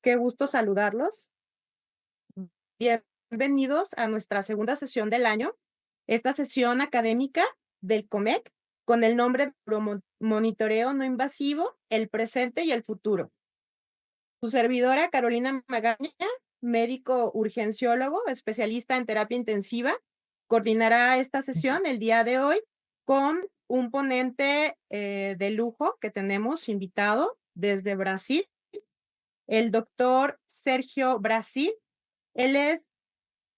Qué gusto saludarlos. Bienvenidos a nuestra segunda sesión del año, esta sesión académica del COMEC con el nombre de Monitoreo no invasivo, el presente y el futuro. Su servidora Carolina Magaña, médico urgenciólogo, especialista en terapia intensiva, coordinará esta sesión el día de hoy con un ponente de lujo que tenemos invitado desde Brasil, el doctor Sergio Brasil. Él es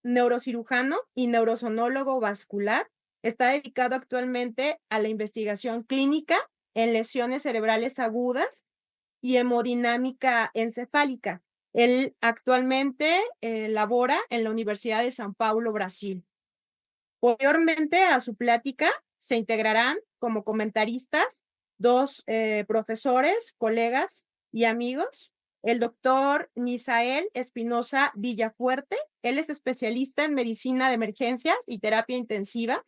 neurocirujano y neurosonólogo vascular. Está dedicado actualmente a la investigación clínica en lesiones cerebrales agudas y hemodinámica encefálica. Él actualmente labora en la Universidad de São Paulo, Brasil. Posteriormente a su plática se integrarán como comentaristas dos profesores, colegas y amigos. El doctor Misael Espinosa Villafuerte, él es especialista en medicina de emergencias y terapia intensiva.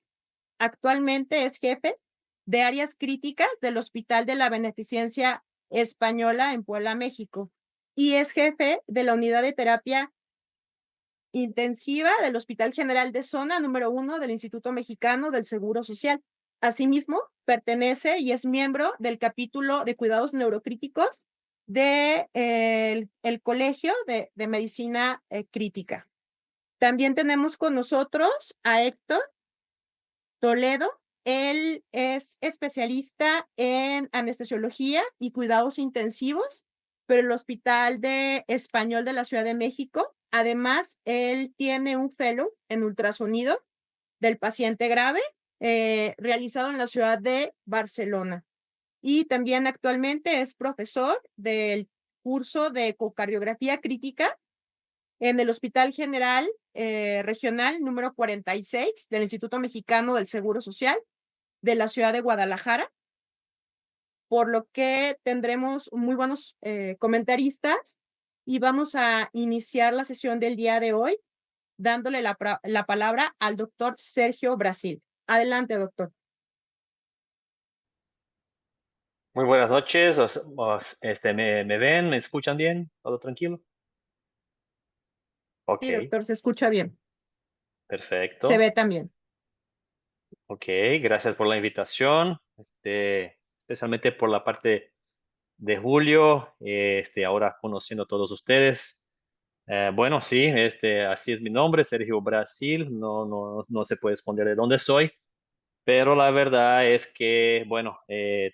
Actualmente es jefe de áreas críticas del Hospital de la Beneficencia Española en Puebla, México, y es jefe de la unidad de terapia intensiva del Hospital General de Zona número 1 del Instituto Mexicano del Seguro Social. Asimismo, pertenece y es miembro del capítulo de cuidados neurocríticos del el Colegio de Medicina Crítica. También tenemos con nosotros a Héctor Toledo. Él es especialista en anestesiología y cuidados intensivos, pero el Hospital de Español de la Ciudad de México. Además, él tiene un fellow en ultrasonido del paciente grave realizado en la ciudad de Barcelona. Y también actualmente es profesor del curso de ecocardiografía crítica en el Hospital General Regional número 46 del Instituto Mexicano del Seguro Social de la ciudad de Guadalajara, por lo que tendremos muy buenos comentaristas y vamos a iniciar la sesión del día de hoy dándole la palabra al doctor Sergio Brasil. Adelante, doctor. Muy buenas noches. ¿Me ven? ¿Me escuchan bien? ¿Todo tranquilo? Ok, Sí, doctor, se escucha bien. Se perfecto. ve también. Ok, gracias por la invitación. Especialmente por la parte de Julio, ahora conociendo a todos ustedes. Bueno, sí, así es mi nombre, Sergio Brasil. No se puede esconder de dónde soy, pero la verdad es que, bueno,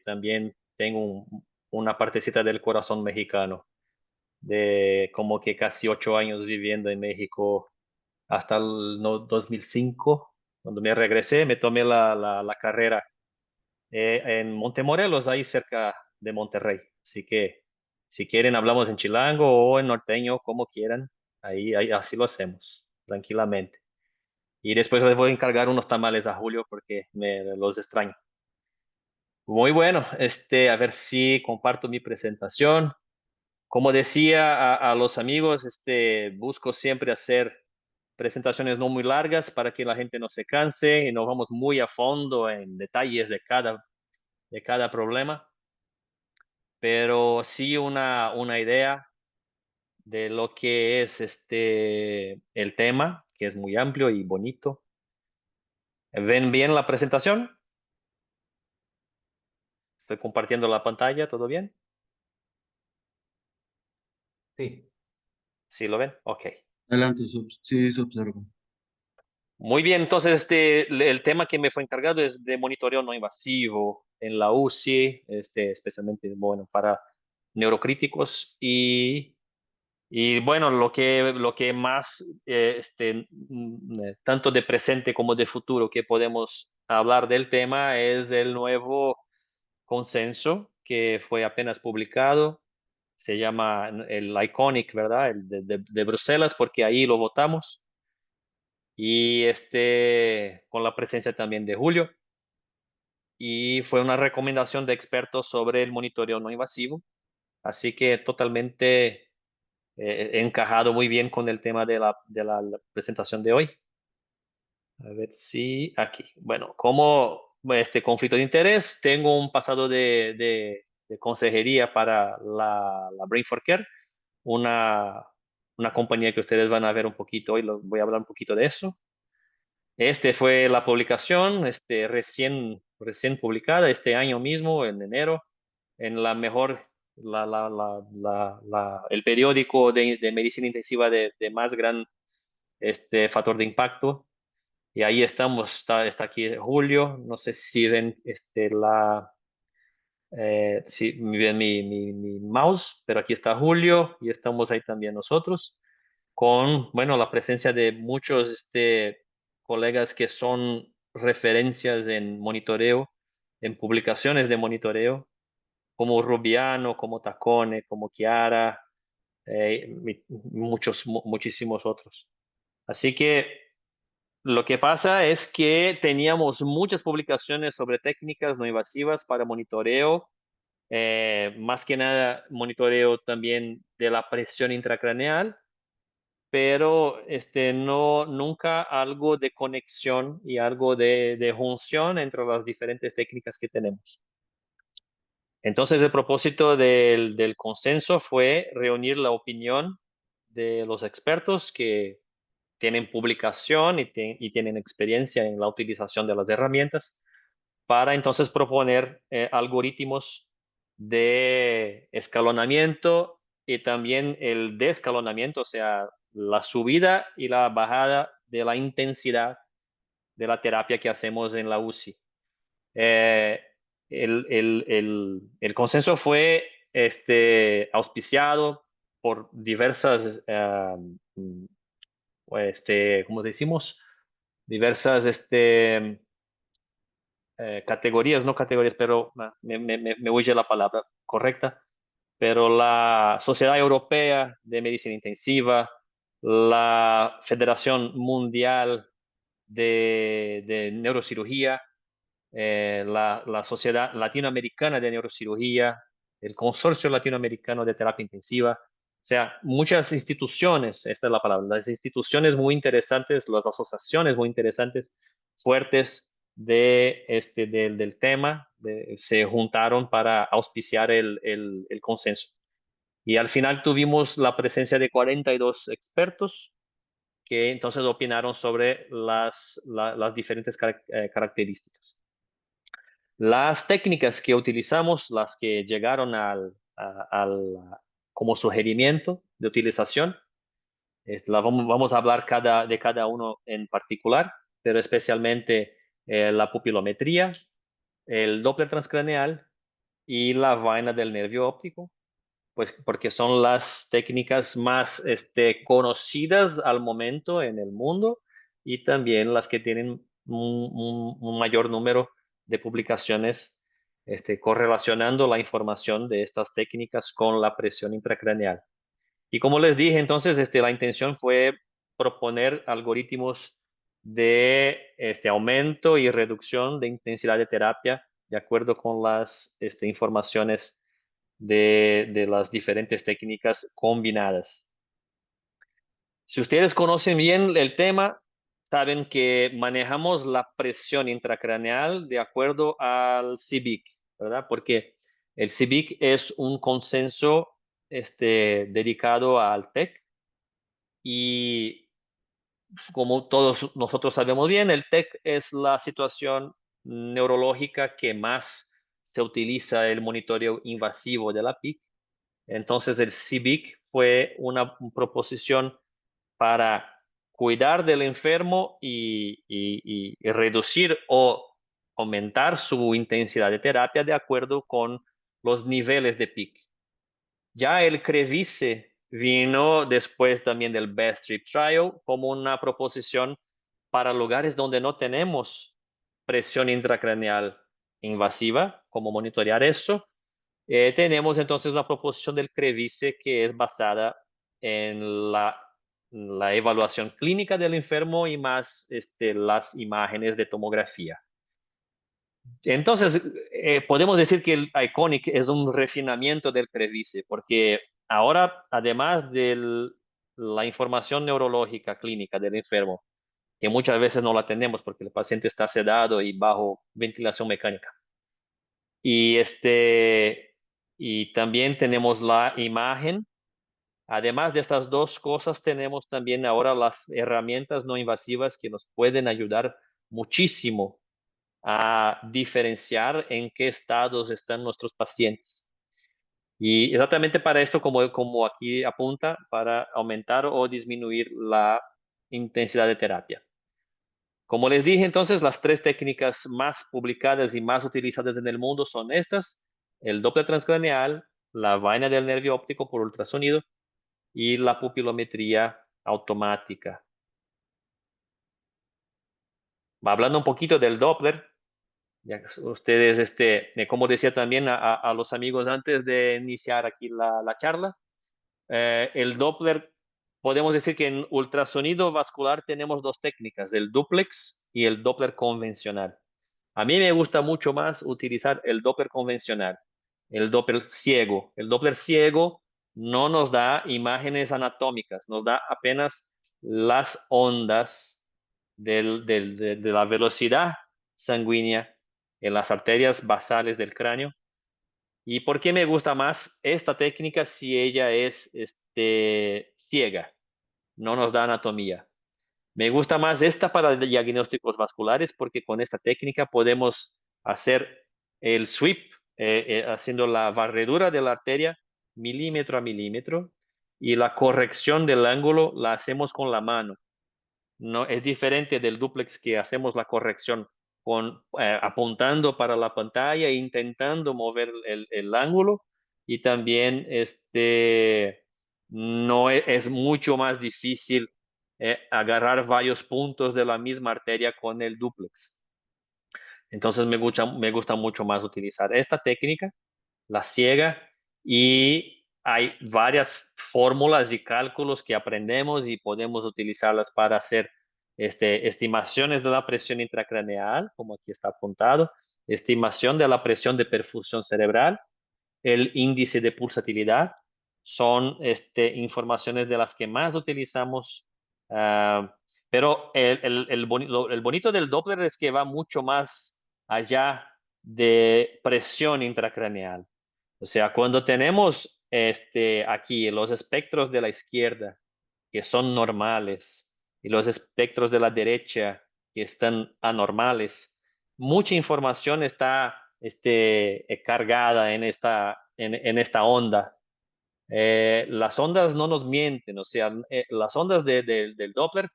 también tengo una partecita del corazón mexicano, de como que casi 8 años viviendo en México hasta el 2005. Cuando me regresé, me tomé la carrera en Montemorelos, ahí cerca de Monterrey. Así que si quieren, hablamos en chilango o en norteño, como quieran. Ahí así lo hacemos, tranquilamente. Y después les voy a encargar unos tamales a Julio porque me los extraño. Muy bueno, a ver si comparto mi presentación. Como decía a los amigos, busco siempre hacer presentaciones no muy largas para que la gente no se canse y no vamos muy a fondo en detalles de cada problema, pero sí una idea de lo que es el tema, que es muy amplio y bonito. ¿Ven bien la presentación? Estoy compartiendo la pantalla, ¿todo bien? Sí, ¿Sí lo ven? Ok. adelante, sí, se observa. Muy bien, entonces el tema que me fue encargado es de monitoreo no invasivo en la UCI, especialmente bueno para neurocríticos y bueno, lo que más tanto de presente como de futuro que podemos hablar del tema es el nuevo consenso que fue apenas publicado. Se llama el ICONIC, ¿verdad? El de Bruselas, porque ahí lo votamos y con la presencia también de Julio. Y fue una recomendación de expertos sobre el monitoreo no invasivo, así que totalmente encajado muy bien con el tema de la presentación de hoy. A ver si aquí. Bueno, como este conflicto de interés, tengo un pasado de consejería para la Brain for Care, una compañía que ustedes van a ver un poquito hoy, voy a hablar un poquito de eso. Este fue la publicación, recién publicada este año mismo, en enero, en la mejor, el periódico de medicina intensiva de más gran factor de impacto. Y ahí estamos, está aquí Julio, no sé si ven si ven mi mouse, pero aquí está Julio y estamos ahí también nosotros con, bueno, la presencia de muchos colegas que son referencias en monitoreo, en publicaciones de monitoreo, como Rubiano, como Tacone, como Chiara, muchísimos otros. Así que lo que pasa es que teníamos muchas publicaciones sobre técnicas no invasivas para monitoreo, más que nada monitoreo también de la presión intracraneal, pero no, nunca algo de conexión y algo de junción entre las diferentes técnicas que tenemos. Entonces, el propósito del consenso fue reunir la opinión de los expertos que tienen publicación y tienen experiencia en la utilización de las herramientas para entonces proponer algoritmos de escalonamiento y también el descalonamiento, o sea, la subida y la bajada de la intensidad de la terapia que hacemos en la UCI. Eh, el consenso fue auspiciado por diversas, ¿cómo decimos? Diversas categorías, no categorías, pero me huye la palabra correcta, pero la Sociedad Europea de Medicina Intensiva, la Federación Mundial de Neurocirugía, la Sociedad Latinoamericana de Neurocirugía, el Consorcio Latinoamericano de Terapia Intensiva, o sea, muchas instituciones, esta es la palabra, las instituciones muy interesantes, las asociaciones muy interesantes, fuertes del tema, se juntaron para auspiciar el consenso. Y al final tuvimos la presencia de 42 expertos que entonces opinaron sobre las diferentes características. Las técnicas que utilizamos, las que llegaron como sugerimiento de utilización, vamos a hablar de cada uno en particular, pero especialmente la pupilometría, el Doppler transcraneal y la vaina del nervio óptico, pues porque son las técnicas más conocidas al momento en el mundo y también las que tienen un mayor número de publicaciones correlacionando la información de estas técnicas con la presión intracraneal. Y como les dije, entonces la intención fue proponer algoritmos de aumento y reducción de intensidad de terapia de acuerdo con las informaciones de las diferentes técnicas combinadas. Si ustedes conocen bien el tema, saben que manejamos la presión intracraneal de acuerdo al CBIC, ¿verdad? Porque el CBIC es un consenso dedicado al TEC y como todos nosotros sabemos bien, el TEC es la situación neurológica que más se utiliza el monitoreo invasivo de la PIC. Entonces el CBIC fue una proposición para cuidar del enfermo y reducir o aumentar su intensidad de terapia de acuerdo con los niveles de PIC. Ya el CREVICE vino después también del Best Trip Trial como una proposición para lugares donde no tenemos presión intracraneal invasiva, como monitorear eso. Tenemos entonces una proposición del CREVICE que es basada en la evaluación clínica del enfermo y más las imágenes de tomografía. Entonces, podemos decir que el ICONIC es un refinamiento del CREVICE, porque ahora, además de la información neurológica clínica del enfermo, que muchas veces no la tenemos porque el paciente está sedado y bajo ventilación mecánica. Y, y también tenemos la imagen Además de estas dos cosas, tenemos también ahora las herramientas no invasivas que nos pueden ayudar muchísimo a diferenciar en qué estados están nuestros pacientes. Y exactamente para esto, como aquí apunta, para aumentar o disminuir la intensidad de terapia. Como les dije, entonces, las tres técnicas más publicadas y más utilizadas en el mundo son estas: el Doppler transcraneal, la vaina del nervio óptico por ultrasonido y la pupilometría automática. Hablando un poquito del Doppler, ya que ustedes, como decía también a los amigos antes de iniciar aquí la charla, el Doppler, podemos decir que en ultrasonido vascular tenemos dos técnicas, el duplex y el Doppler convencional. A mí me gusta mucho más utilizar el Doppler convencional, el Doppler ciego. El Doppler ciego no nos da imágenes anatómicas, nos da apenas las ondas de la velocidad sanguínea en las arterias basales del cráneo. ¿Y por qué me gusta más esta técnica si ella es ciega? No nos da anatomía. Me gusta más esta para diagnósticos vasculares porque con esta técnica podemos hacer el sweep, haciendo la barredura de la arteria milímetro a milímetro, y la corrección del ángulo la hacemos con la mano. No es diferente del duplex, que hacemos la corrección apuntando para la pantalla e intentando mover el ángulo, y también no es mucho más difícil agarrar varios puntos de la misma arteria con el duplex. Entonces me gusta mucho más utilizar esta técnica, la ciega, y hay varias fórmulas y cálculos que aprendemos y podemos utilizarlas para hacer estimaciones de la presión intracraneal, como aquí está apuntado, estimación de la presión de perfusión cerebral, el índice de pulsatilidad. Son informaciones de las que más utilizamos. Pero el bonito del Doppler es que va mucho más allá de presión intracraneal. O sea, cuando tenemos aquí los espectros de la izquierda, que son normales, y los espectros de la derecha, que están anormales, mucha información está cargada en esta onda. Las ondas no nos mienten. O sea, las ondas del Doppler,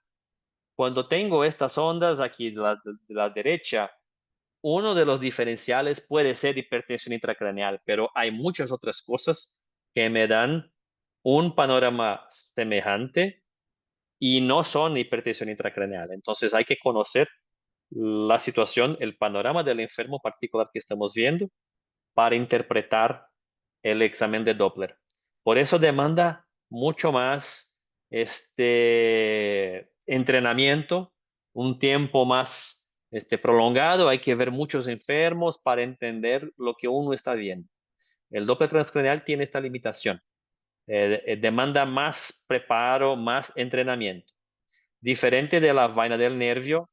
cuando tengo estas ondas aquí de la derecha, uno de los diferenciales puede ser hipertensión intracraneal, pero hay muchas otras cosas que me dan un panorama semejante y no son hipertensión intracraneal. Entonces hay que conocer la situación, el panorama del enfermo particular que estamos viendo para interpretar el examen de Doppler. Por eso demanda mucho más entrenamiento, un tiempo más prolongado. Hay que ver muchos enfermos para entender lo que uno está viendo. El Doppler transcranial tiene esta limitación. Demanda más preparo, más entrenamiento. Diferente de la vaina del nervio,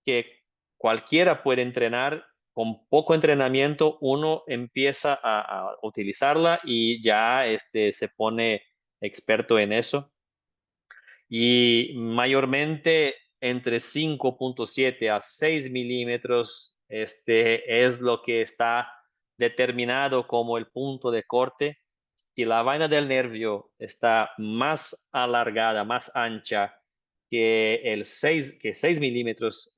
que cualquiera puede entrenar. Con poco entrenamiento uno empieza a utilizarla y ya se pone experto en eso. Y mayormente entre 5.7 a 6 milímetros es lo que está determinado como el punto de corte. Si la vaina del nervio está más alargada, más ancha que 6 milímetros,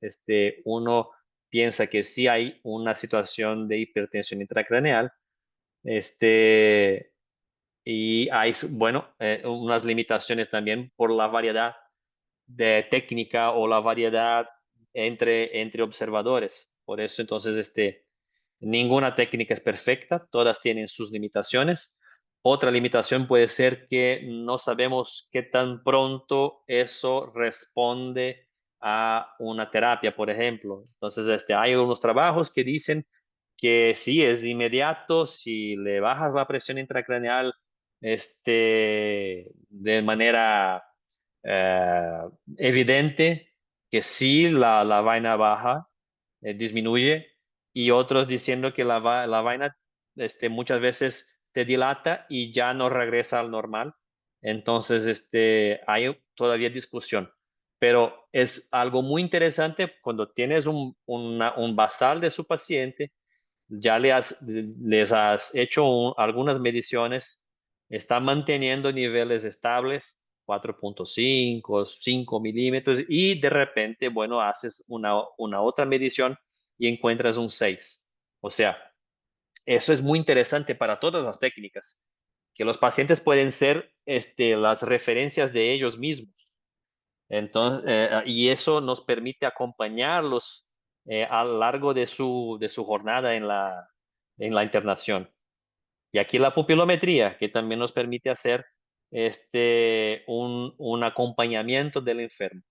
uno piensa que sí hay una situación de hipertensión intracraneal. Y hay, bueno, unas limitaciones también por la variedad de técnica o la variedad entre observadores. Por eso entonces ninguna técnica es perfecta, todas tienen sus limitaciones. Otra limitación puede ser que no sabemos qué tan pronto eso responde a una terapia, por ejemplo. Entonces, hay unos trabajos que dicen que sí, es inmediato. Si le bajas la presión intracraneal de manera eh, evidente, que sí, la vaina baja, disminuye, y otros diciendo que la vaina muchas veces te dilata y ya no regresa al normal. Entonces, hay todavía discusión, pero es algo muy interesante cuando tienes un basal de su paciente, ya les has hecho algunas mediciones, está manteniendo niveles estables, 4.5, 5 milímetros, y de repente, bueno, haces una otra medición y encuentras un 6. O sea, eso es muy interesante para todas las técnicas, que los pacientes pueden ser las referencias de ellos mismos. Entonces, y eso nos permite acompañarlos a lo largo de su jornada en la internación. Y aquí la pupilometría, que también nos permite hacer un acompañamiento del enfermo.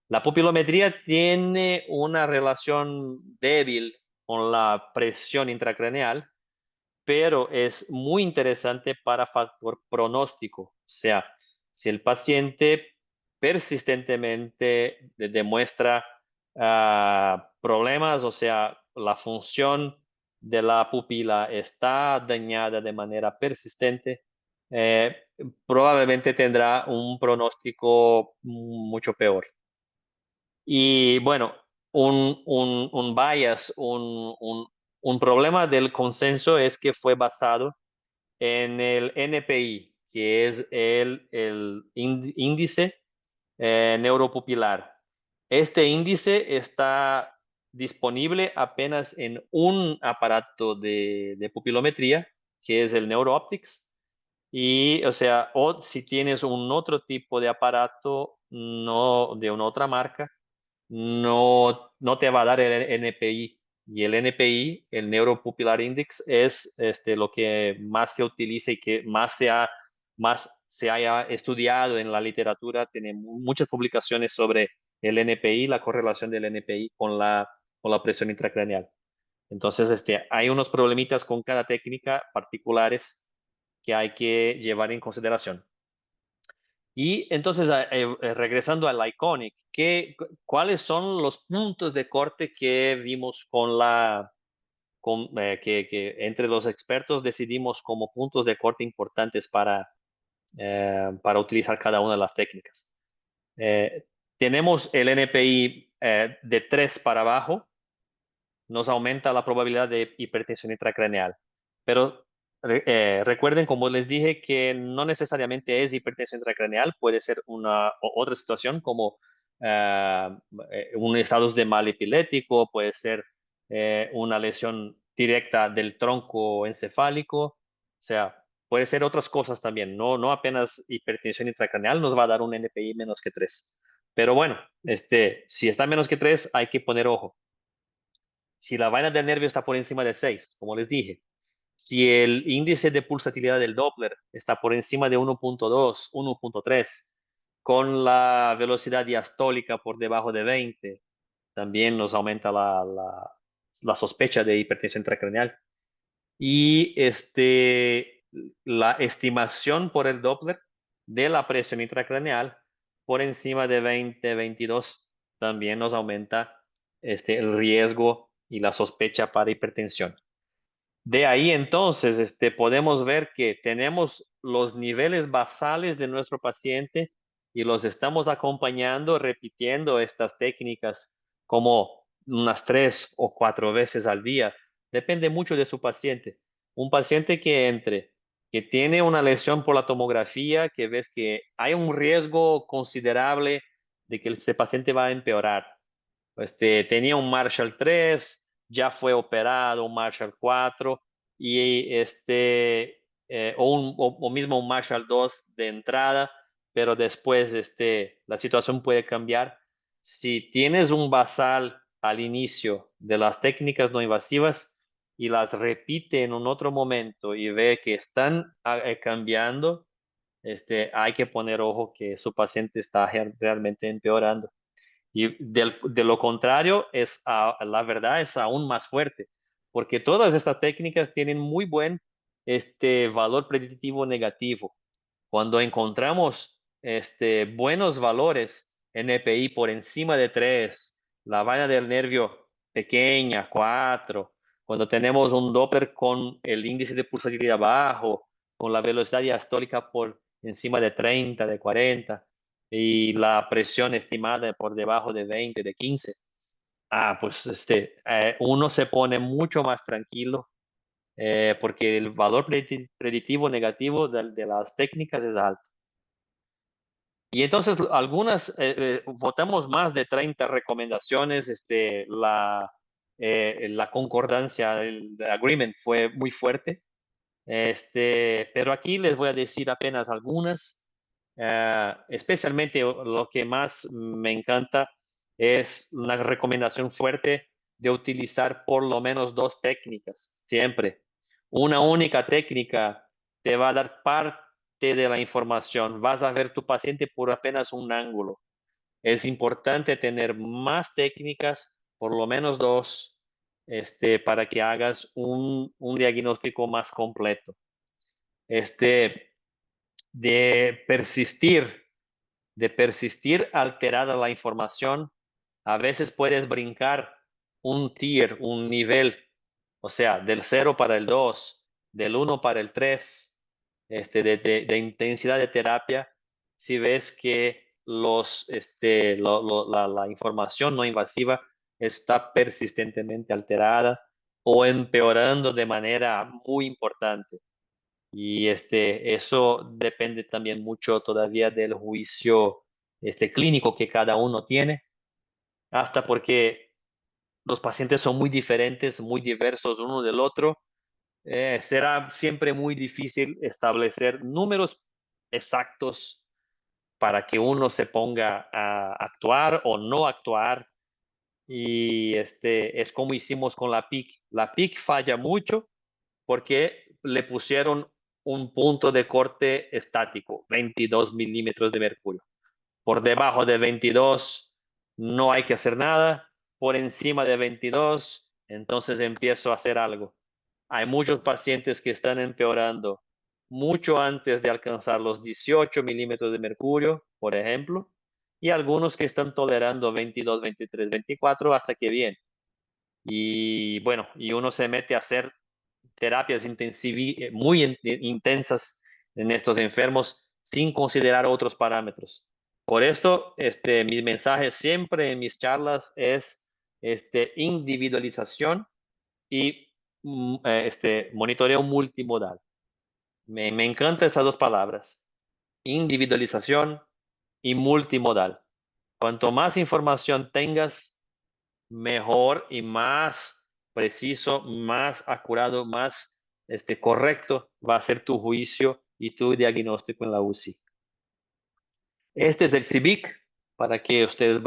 La pupilometría tiene una relación débil con la presión intracraneal, pero es muy interesante para factor pronóstico. O sea, si el paciente persistentemente demuestra problemas, o sea, la función de la pupila está dañada de manera persistente, eh, probablemente tendrá un pronóstico mucho peor. Y bueno, un bias, un problema del consenso es que fue basado en el NPI, que es el índice neuropupilar. Este índice está disponible apenas en un aparato de pupilometría, que es el NeuroOptics. Y, o sea, o si tienes un otro tipo de aparato, no de una otra marca, no te va a dar el NPI. Y el NPI, el Neuropupilar Index, es lo que más se utiliza y que más se haya estudiado en la literatura. Tiene muchas publicaciones sobre el NPI, la correlación del NPI con la presión intracraneal. Entonces, hay unos problemitas con cada técnica particulares que hay que llevar en consideración. Y entonces, regresando al Iconic, ¿cuáles son los puntos de corte que vimos que entre los expertos decidimos como puntos de corte importantes para utilizar cada una de las técnicas? Eh, Tenemos el NPI de 3 para abajo, nos aumenta la probabilidad de hipertensión intracraneal. Pero recuerden, como les dije, que no necesariamente es hipertensión intracraneal, puede ser otra situación como un estado de mal epilético, puede ser una lesión directa del tronco encefálico, o sea, puede ser otras cosas también, no apenas hipertensión intracraneal nos va a dar un NPI menos que 3. Pero bueno, si está menos que 3, hay que poner ojo. Si la vaina del nervio está por encima de 6, como les dije, si el índice de pulsatilidad del Doppler está por encima de 1.2, 1.3, con la velocidad diastólica por debajo de 20, también nos aumenta la sospecha de hipertensión intracraneal. Y la estimación por el Doppler de la presión intracraneal por encima de 20, 22 también nos aumenta el riesgo y la sospecha para hipertensión. De ahí entonces podemos ver que tenemos los niveles basales de nuestro paciente y los estamos acompañando repitiendo estas técnicas como unas 3 o 4 veces al día. Depende mucho de su paciente. Un paciente que tiene una lesión por la tomografía, que ves que hay un riesgo considerable de que este paciente va a empeorar. Tenía un Marshall 3, ya fue operado un Marshall 4 y o mismo un Marshall 2 de entrada, pero después la situación puede cambiar. Si tienes un basal al inicio de las técnicas no invasivas y las repite en un otro momento y ve que están cambiando, hay que poner ojo que su paciente está realmente empeorando. Y de lo contrario, la verdad es aún más fuerte, porque todas estas técnicas tienen muy buen valor predictivo negativo. Cuando encontramos buenos valores NPI por encima de 3, la vaina del nervio pequeña, 4, cuando tenemos un Doppler con el índice de pulsatilidad bajo, con la velocidad diastólica por encima de 30, de 40, y la presión estimada por debajo de 20, de 15. Pues uno se pone mucho más tranquilo porque el valor predictivo negativo de las técnicas es alto. Y entonces algunas, votamos más de 30 recomendaciones, la concordancia, el agreement fue muy fuerte, pero aquí les voy a decir apenas algunas, especialmente lo que más me encanta es una recomendación fuerte de utilizar por lo menos 2 técnicas, siempre. Una única técnica te va a dar parte de la información, vas a ver tu paciente por apenas un ángulo. Es importante tener más técnicas, por lo menos 2, para que hagas un diagnóstico más completo. Este, de persistir, de persistir alterada la información, a veces puedes brincar un tier, un nivel, o sea, del 0 para el 2, del 1 para el 3, de intensidad de terapia, si ves que la información no invasiva está persistentemente alterada o empeorando de manera muy importante. Y eso depende también mucho todavía del juicio clínico que cada uno tiene, hasta porque los pacientes son muy diferentes, muy diversos uno del otro. Será siempre muy difícil establecer números exactos para que uno se ponga a actuar o no actuar. Y es como hicimos con la PIC. La PIC falla mucho porque le pusieron un punto de corte estático, 22 milímetros de mercurio. Por debajo de 22 no hay que hacer nada, por encima de 22 entonces empiezo a hacer algo. Hay muchos pacientes que están empeorando mucho antes de alcanzar los 18 milímetros de mercurio, por ejemplo, y algunos que están tolerando 22, 23, 24 hasta que bien. Y bueno, y uno se mete a hacer terapias muy intensas en estos enfermos sin considerar otros parámetros. Por esto, mi mensaje siempre en mis charlas es individualización y monitoreo multimodal. Me encantan estas 2 palabras, individualización y multimodal. Cuanto más información tengas, mejor y más preciso, más acurado, más correcto va a ser tu juicio y tu diagnóstico en la UCI. Este es el CIVIC, para que ustedes,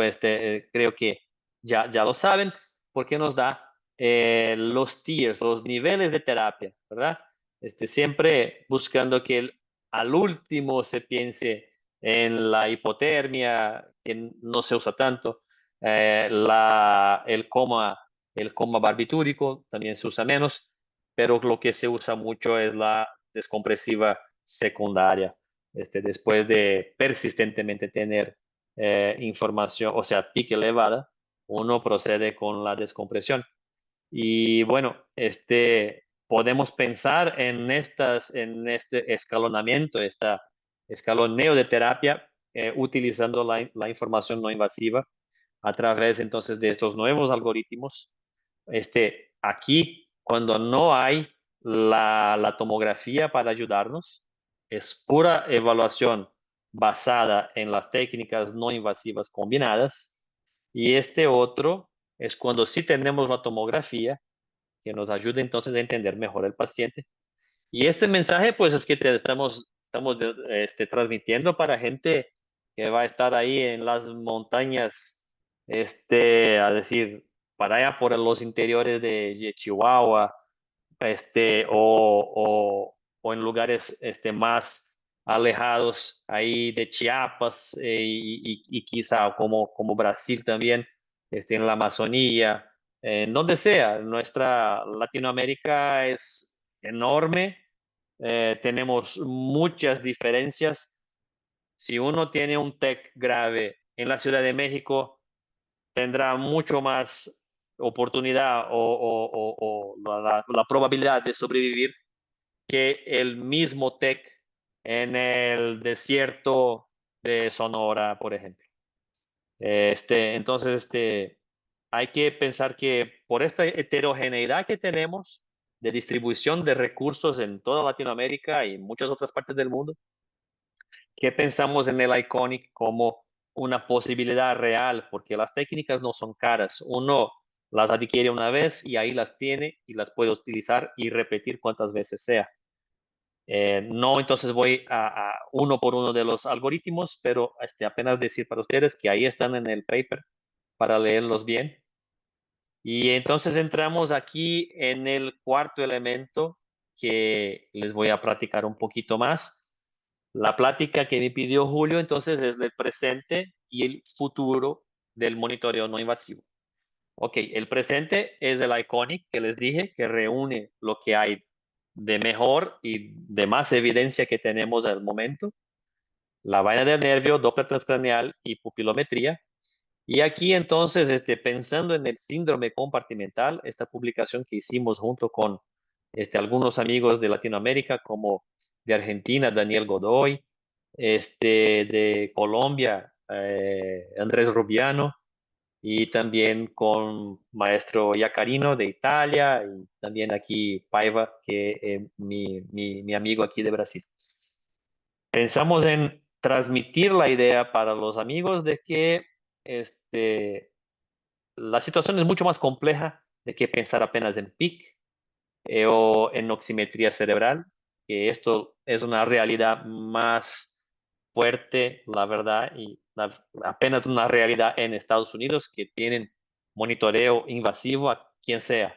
creo que ya lo saben, porque nos da los tiers, los niveles de terapia, ¿verdad? Siempre buscando que al último se piense en la hipotermia, que no se usa tanto, el coma barbitúrico también se usa menos, pero lo que se usa mucho es la descompresiva secundaria, después de persistentemente tener información, o sea, pique elevada, uno procede con la descompresión. Y bueno, podemos pensar en este escalonamiento, esta escaloneo de terapia, utilizando la información no invasiva a través entonces de estos nuevos algoritmos. Aquí, cuando no hay la tomografía para ayudarnos, es pura evaluación basada en las técnicas no invasivas combinadas. Y este otro es cuando sí tenemos la tomografía que nos ayuda entonces a entender mejor el paciente. Y este mensaje, pues es que estamos transmitiendo para gente que va a estar ahí en las montañas, a decir, para allá por los interiores de Chihuahua, o en lugares más alejados ahí de Chiapas, y quizá como Brasil también, en la Amazonía, en donde sea. Nuestra Latinoamérica es enorme, tenemos muchas diferencias. Si uno tiene un TEC grave en la Ciudad de México, tendrá mucho más oportunidad o la probabilidad de sobrevivir que el mismo TEC en el desierto de Sonora, por ejemplo. Entonces, hay que pensar que por esta heterogeneidad que tenemos de distribución de recursos en toda Latinoamérica y muchas otras partes del mundo, que pensamos en el Iconic como una posibilidad real, porque las técnicas no son caras. Uno las adquiere una vez y ahí las tiene y las puede utilizar y repetir cuantas veces sea. No, entonces voy a uno por uno de los algoritmos, pero apenas decir para ustedes que ahí están en el paper para leerlos bien. Y entonces entramos aquí en el cuarto elemento que les voy a platicar un poquito más. La plática que me pidió Julio entonces es del presente y el futuro del monitoreo no invasivo. Ok, el presente es el Iconic que les dije, que reúne lo que hay de mejor y de más evidencia que tenemos al momento. La vaina del nervio, Doppler transcraneal y pupilometría. Y aquí entonces, pensando en el síndrome compartimental, esta publicación que hicimos junto con algunos amigos de Latinoamérica, como de Argentina, Daniel Godoy, de Colombia, Andrés Rubiano, y también con maestro Yacarino de Italia, y también aquí Paiva, que mi amigo aquí de Brasil. Pensamos en transmitir la idea para los amigos de que la situación es mucho más compleja de que pensar apenas en PIC o en oximetría cerebral, que esto es una realidad más fuerte, la verdad, y apenas una realidad en Estados Unidos que tienen monitoreo invasivo a quien sea.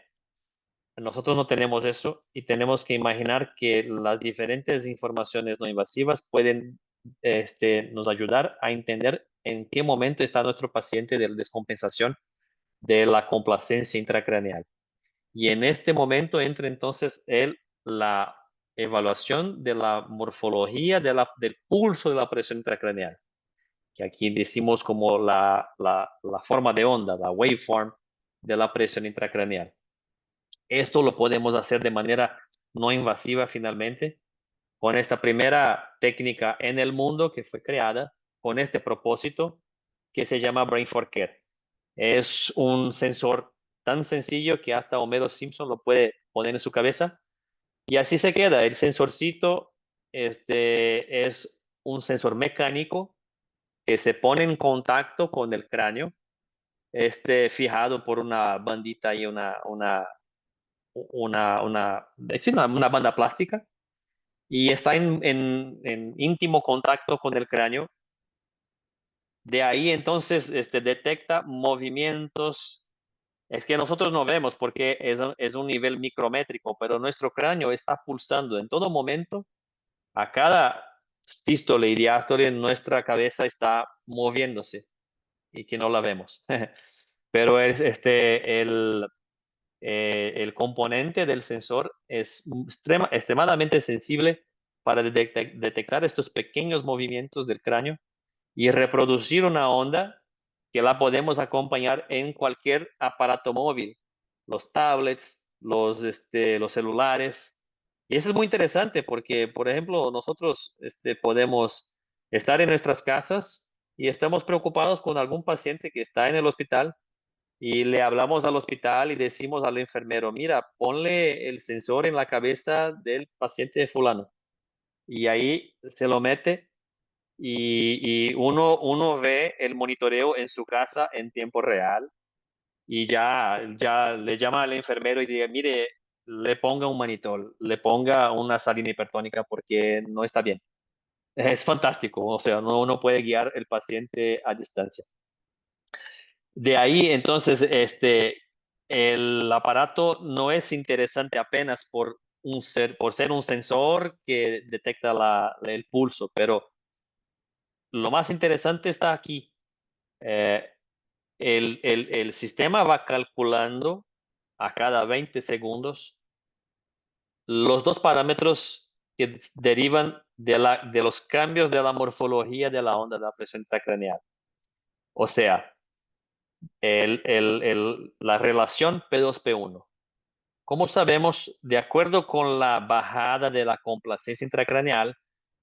Nosotros no tenemos eso y tenemos que imaginar que las diferentes informaciones no invasivas pueden nos ayudar a entender en qué momento está nuestro paciente de descompensación de la complacencia intracraneal. Y en este momento entra entonces la evaluación de la morfología del pulso de la presión intracraneal, que aquí decimos como la forma de onda, la waveform de la presión intracraneal. Esto lo podemos hacer de manera no invasiva finalmente, con esta primera técnica en el mundo que fue creada con este propósito que se llama Brain for Care. Es un sensor tan sencillo que hasta Homero Simpson lo puede poner en su cabeza y así se queda. El sensorcito es un sensor mecánico que se pone en contacto con el cráneo, fijado por una bandita y una banda plástica y está en íntimo contacto con el cráneo. De ahí entonces detecta movimientos. Es que nosotros no vemos porque es un nivel micrométrico, pero nuestro cráneo está pulsando en todo momento. A cada sístole y diástole nuestra cabeza está moviéndose y que no la vemos. Pero es el componente del sensor es extremadamente sensible para detectar estos pequeños movimientos del cráneo y reproducir una onda que la podemos acompañar en cualquier aparato móvil, los tablets, los celulares. Y eso es muy interesante porque, por ejemplo, nosotros podemos estar en nuestras casas y estamos preocupados con algún paciente que está en el hospital y le hablamos al hospital y decimos al enfermero, mira, ponle el sensor en la cabeza del paciente de fulano. Y ahí se lo mete y uno ve el monitoreo en su casa en tiempo real y ya le llama al enfermero y dice, mire, le ponga un manitol, le ponga una salina hipertónica porque no está bien. Es fantástico, o sea, uno puede guiar el paciente a distancia. De ahí, entonces, el aparato no es interesante apenas por ser un sensor que detecta el pulso, pero lo más interesante está aquí. Eh, el sistema va calculando a cada 20 segundos los dos parámetros que derivan de los cambios de la morfología de la onda de la presión intracraneal. O sea, la relación P2P1. ¿Cómo sabemos? De acuerdo con la bajada de la complacencia intracraneal,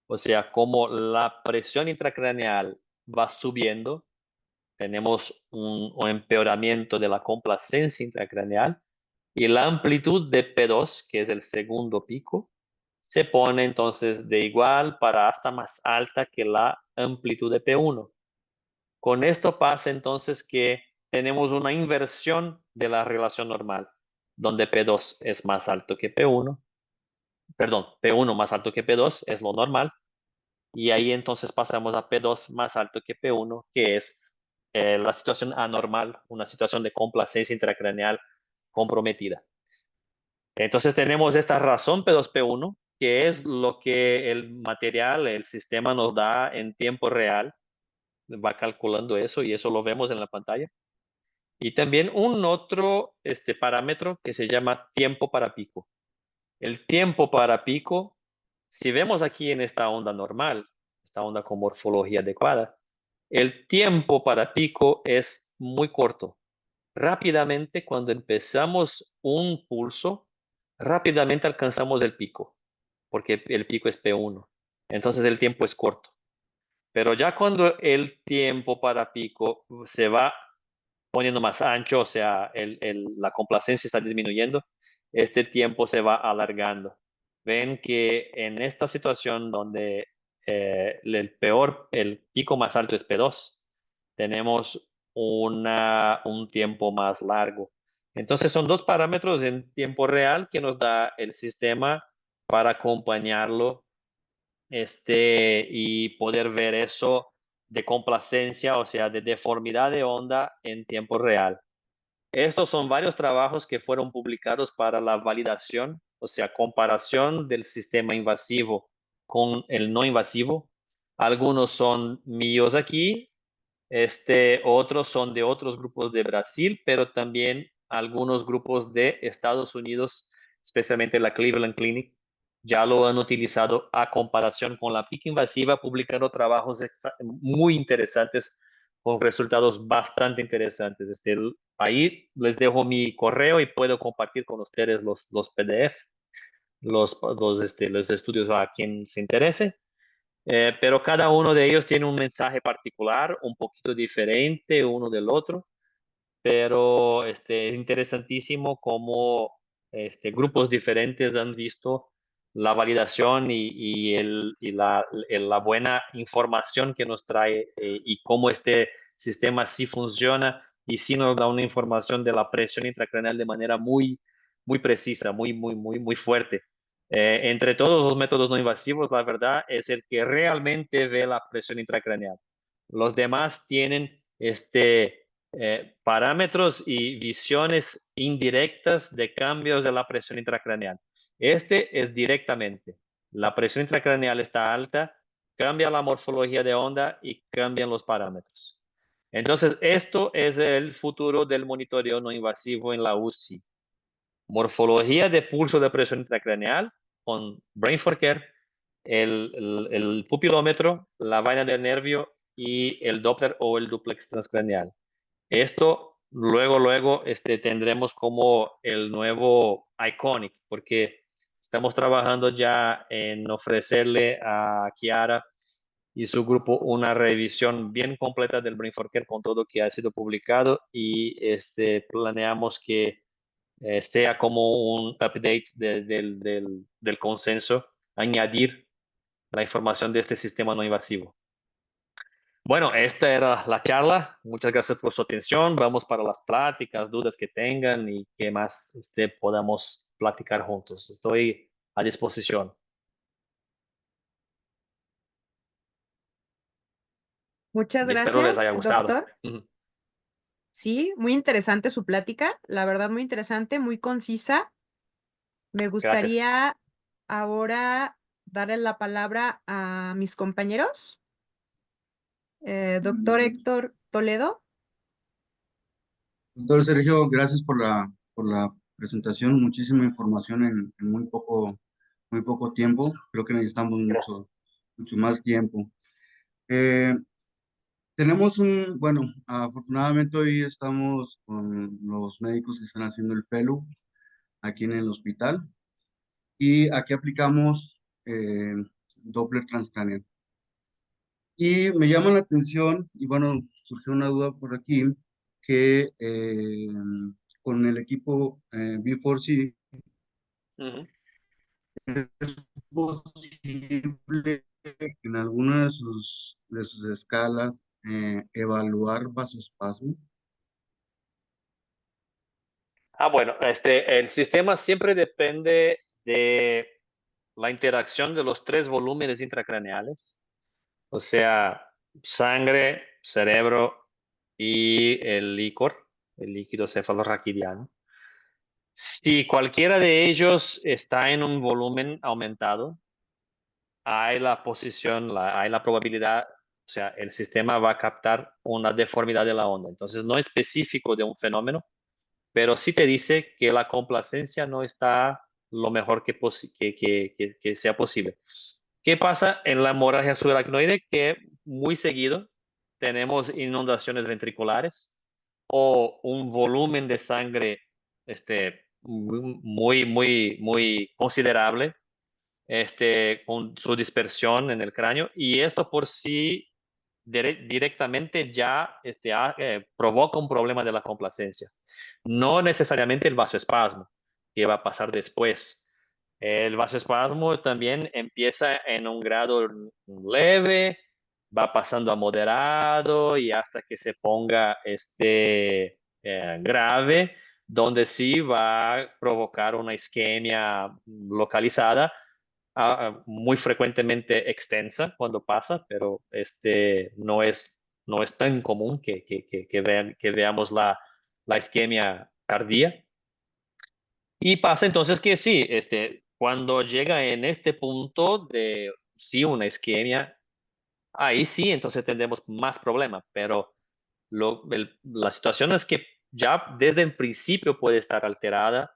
O sea, como la presión intracraneal va subiendo, tenemos un empeoramiento de la complacencia intracraneal y la amplitud de P2, que es el segundo pico, se pone entonces de igual para hasta más alta que la amplitud de P1. Con esto pasa entonces que tenemos una inversión de la relación normal, donde P2 es más alto que P1, perdón, P1 más alto que P2 es lo normal, y ahí entonces pasamos a P2 más alto que P1, que es la situación anormal, una situación de complacencia intracraneal comprometida. Entonces tenemos esta razón P2P1, que es lo que el material, el sistema nos da en tiempo real, va calculando eso y eso lo vemos en la pantalla. Y también un otro parámetro que se llama tiempo para pico. El tiempo para pico, si vemos aquí en esta onda normal, esta onda con morfología adecuada, el tiempo para pico es muy corto. Rápidamente, cuando empezamos un pulso, rápidamente alcanzamos el pico, porque el pico es P1. Entonces el tiempo es corto. Pero ya cuando el tiempo para pico se va poniendo más ancho, o sea, la complacencia está disminuyendo, este tiempo se va alargando. Ven que en esta situación donde el pico más alto es P2, tenemos un tiempo más largo. Entonces son dos parámetros en tiempo real que nos da el sistema para acompañarlo y poder ver eso de complacencia, o sea, de deformidad de onda en tiempo real. Estos son varios trabajos que fueron publicados para la validación, o sea, comparación del sistema invasivo con el no invasivo. Algunos son míos aquí, otros son de otros grupos de Brasil, pero también algunos grupos de Estados Unidos, especialmente la Cleveland Clinic, ya lo han utilizado a comparación con la pica invasiva, publicando trabajos muy interesantes con resultados bastante interesantes. Ahí les dejo mi correo y puedo compartir con ustedes los PDF, los estudios a quien se interese. Pero cada uno de ellos tiene un mensaje particular, un poquito diferente uno del otro, pero es interesantísimo cómo grupos diferentes han visto la validación y la buena información que nos trae y cómo este sistema sí funciona y sí nos da una información de la presión intracraneal de manera muy, muy precisa, muy fuerte. Entre todos los métodos no invasivos, la verdad es el que realmente ve la presión intracraneal. Los demás tienen parámetros y visiones indirectas de cambios de la presión intracraneal. Este es directamente. La presión intracraneal está alta, cambia la morfología de onda y cambian los parámetros. Entonces, esto es el futuro del monitoreo no invasivo en la UCI. Morfología de pulso de presión intracraneal con Brain for Care, el pupilómetro, la vaina del nervio y el Doppler o el duplex transcraneal. Esto luego tendremos como el nuevo Iconic, porque estamos trabajando ya en ofrecerle a Kiara y su grupo una revisión bien completa del Brain for Care con todo que ha sido publicado y planeamos que sea como un update del consenso, añadir la información de este sistema no invasivo. Bueno, esta era la charla. Muchas gracias por su atención. Vamos para las pláticas, dudas que tengan y que más podamos platicar juntos. Estoy a disposición. Muchas Y espero les gracias, haya gustado. doctor. Sí, muy interesante su plática, la verdad muy interesante, muy concisa. Me Gracias. gustaría ahora darle la palabra a mis compañeros. Doctor Héctor Toledo. Doctor Sergio, gracias por la presentación. Muchísima información en muy poco tiempo. Creo que necesitamos mucho más tiempo. Eh, bueno, afortunadamente hoy estamos con los médicos que están haciendo el fellow aquí en el hospital y aquí aplicamos Doppler transcranial. Y me llama la atención, y bueno, surgió una duda por aquí, que con el equipo B4C Ujú. es posible en alguna de sus escalas evaluar vasoespasmo. Bueno, el sistema siempre depende de la interacción de los tres volúmenes intracraneales, o sea, sangre, cerebro y el licor, el líquido cefalorraquidiano. Si cualquiera de ellos está en un volumen aumentado, hay la posición, hay la probabilidad, o sea, el sistema va a captar una deformidad de la onda. Entonces, no es específico de un fenómeno, pero sí te dice que la complacencia no está lo mejor que sea posible. ¿Qué pasa en la hemorragia subaracnoide? Que muy seguido tenemos inundaciones ventriculares o un volumen de sangre muy considerable con su dispersión en el cráneo, y esto por sí directamente ya provoca un problema de la complacencia. No necesariamente el vasoespasmo, que va a pasar después. El vasoespasmo también empieza en un grado leve, va pasando a moderado y hasta que se ponga grave, donde sí va a provocar una isquemia localizada, muy frecuentemente extensa cuando pasa, pero no es tan común que veamos la isquemia cardíaca. Y pasa entonces que sí, cuando llega en este punto de sí una isquemia, ahí sí, entonces tendremos más problemas, pero la situación es que ya desde el principio puede estar alterada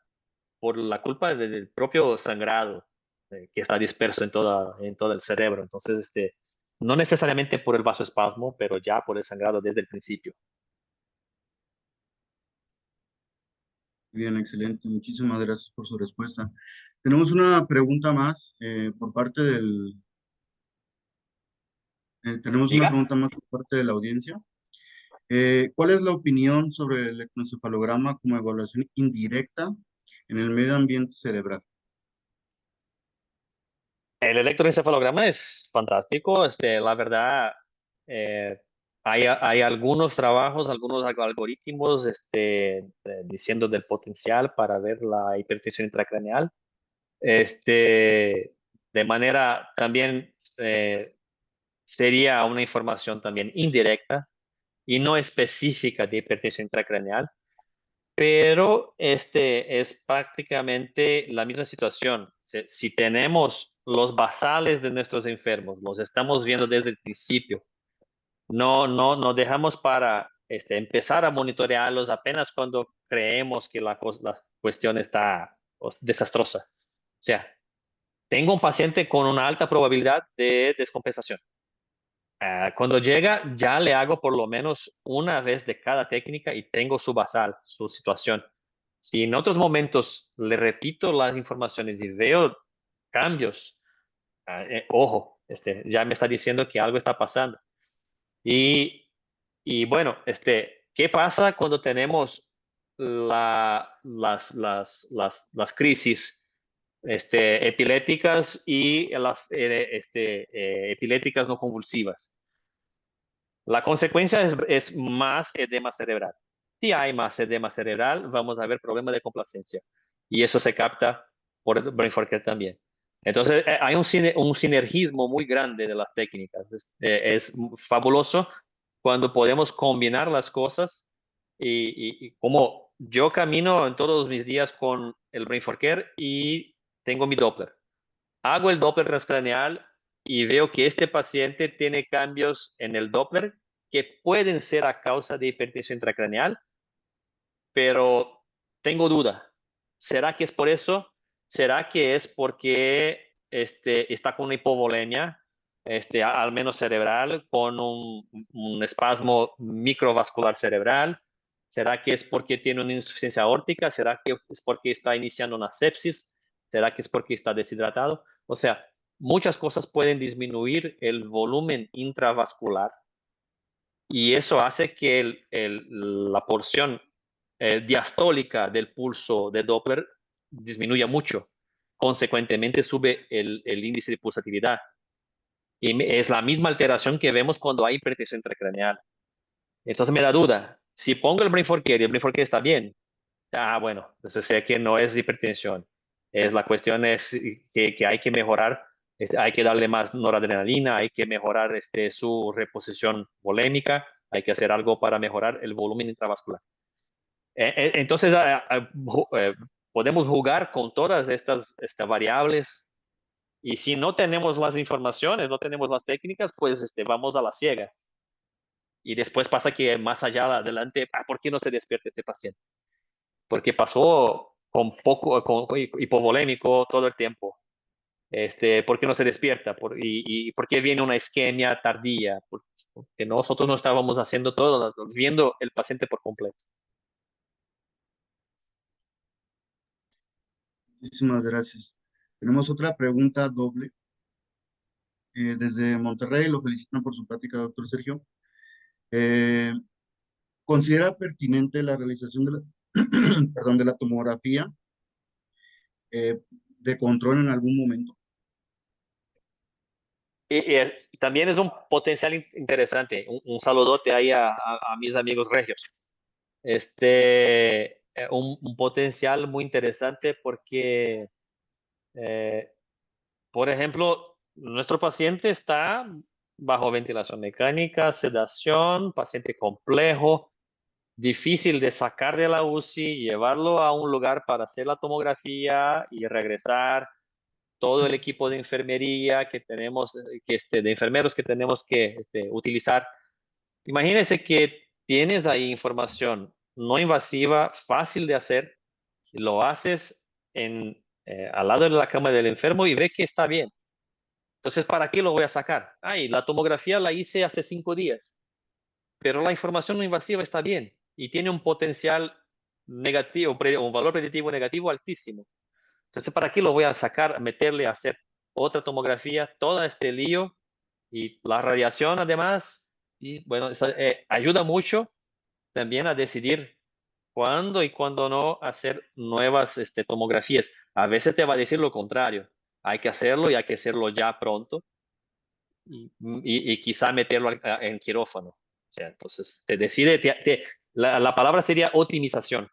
por la culpa del propio sangrado que está disperso en todo el cerebro. Entonces, no necesariamente por el vasoespasmo, pero ya por el sangrado desde el principio. Bien, excelente. Muchísimas gracias por su respuesta. Tenemos una pregunta más tenemos una Diga. pregunta más por parte de la audiencia. ¿Cuál es la opinión sobre el electroencefalograma como evaluación indirecta en el medio ambiente cerebral? El electroencefalograma es fantástico. La verdad, eh, hay algunos trabajos, algunos algoritmos diciendo del potencial para ver la hipertensión intracraneal. De manera también sería una información también indirecta y no específica de hipertensión intracraneal, pero es prácticamente la misma situación. Si tenemos los basales de nuestros enfermos, los estamos viendo desde el principio, no dejamos para empezar a monitorearlos apenas cuando creemos que la cuestión está desastrosa. O sea, tengo un paciente con una alta probabilidad de descompensación. Cuando llega, ya le hago por lo menos una vez de cada técnica y tengo su basal, su situación. Si en otros momentos le repito las informaciones y veo cambios, ojo, ya me está diciendo que algo está pasando. Y, y bueno, ¿qué pasa cuando tenemos las crisis epilépticas y las epilépticas no convulsivas? La consecuencia es más edema cerebral. Si hay más edema cerebral, vamos a ver problemas de complacencia. Y eso se capta por el brain Forker también. Entonces, hay un sinergismo muy grande de las técnicas. Es fabuloso cuando podemos combinar las cosas y como yo camino en todos mis días con el brain Forker y tengo mi Doppler. Hago el Doppler transcraneal y veo que este paciente tiene cambios en el Doppler que pueden ser a causa de hipertensión intracraneal, pero tengo duda. ¿Será que es por eso? ¿Será que es porque está con una hipovolemia, al menos cerebral, con un espasmo microvascular cerebral? ¿Será que es porque tiene una insuficiencia aórtica? ¿Será que es porque está iniciando una sepsis? ¿Será que es porque está deshidratado? O sea, muchas cosas pueden disminuir el volumen intravascular y eso hace que la porción diastólica del pulso de Doppler disminuya mucho. Consecuentemente sube el índice de pulsatividad. Y es la misma alteración que vemos cuando hay hipertensión intracraneal. Entonces me da duda. Si pongo el Brain for Care y el Brain for Care está bien, bueno, entonces sé que no es hipertensión. La cuestión es que hay que mejorar, hay que darle más noradrenalina, hay que mejorar su reposición volémica, hay que hacer algo para mejorar el volumen intravascular. Entonces, podemos jugar con todas estas variables y si no tenemos las informaciones, no tenemos las técnicas, pues vamos a la ciega. Y después pasa que más allá adelante, ¿por qué no se despierta este paciente? Porque pasó con hipovolémico todo el tiempo. ¿Por qué no se despierta? ¿Y por qué viene una isquemia tardía? Porque nosotros no estábamos haciendo todo, viendo el paciente por completo. Muchísimas gracias. Tenemos otra pregunta doble. Desde Monterrey, lo felicitan por su plática, doctor Sergio. Eh, ¿Considera pertinente la realización de la, perdón, de la tomografía de control en algún momento? También es un potencial interesante. Un saludote ahí a mis amigos regios. Un potencial muy interesante porque, por ejemplo, nuestro paciente está bajo ventilación mecánica, sedación, paciente complejo, difícil de sacar de la UCI, llevarlo a un lugar para hacer la tomografía y regresar. Todo el equipo de enfermería que tenemos, de enfermeros que tenemos que utilizar. Imagínense que tienes ahí información no invasiva, fácil de hacer, lo haces al lado de la cama del enfermo y ve que está bien. Entonces, ¿para qué lo voy a sacar? La tomografía la hice hace 5 días, pero la información no invasiva está bien y tiene un potencial negativo, un valor predictivo negativo altísimo. Entonces, ¿para qué lo voy a sacar, meterle a hacer otra tomografía, todo este lío y la radiación además? Y bueno, eso, ayuda mucho también a decidir cuándo y cuándo no hacer nuevas tomografías. A veces te va a decir lo contrario. Hay que hacerlo y hay que hacerlo ya pronto y quizá meterlo en quirófano. O sea, entonces, te decide, la palabra sería optimización.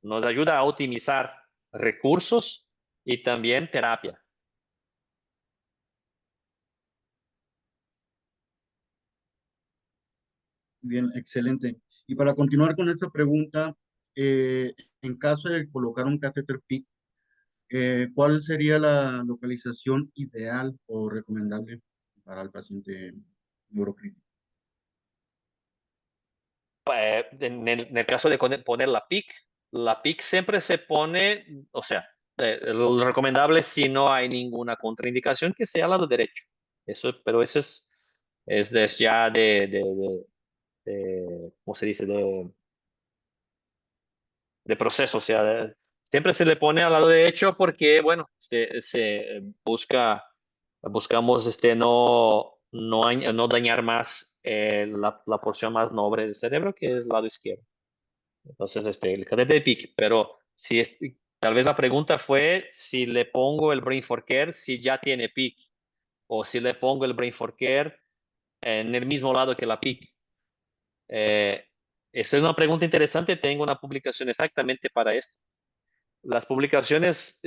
Nos ayuda a optimizar recursos y también terapia. Bien, excelente. Y para continuar con esta pregunta, en caso de colocar un catéter PIC, ¿cuál sería la localización ideal o recomendable para el paciente neurocrítico? En el caso de poner la PIC siempre se pone, o sea, lo recomendable si no hay ninguna contraindicación que sea al lado derecho. Pero eso es ya ¿cómo se dice? De proceso, o sea, siempre se le pone al lado derecho porque, bueno, buscamos no dañar más la porción más noble del cerebro, que es el lado izquierdo. Entonces, el cadete de PIC, pero tal vez la pregunta fue si le pongo el Brain for Care si ya tiene PIC, o si le pongo el Brain for Care en el mismo lado que la PIC. Esa es una pregunta interesante, tengo una publicación exactamente para esto. Las publicaciones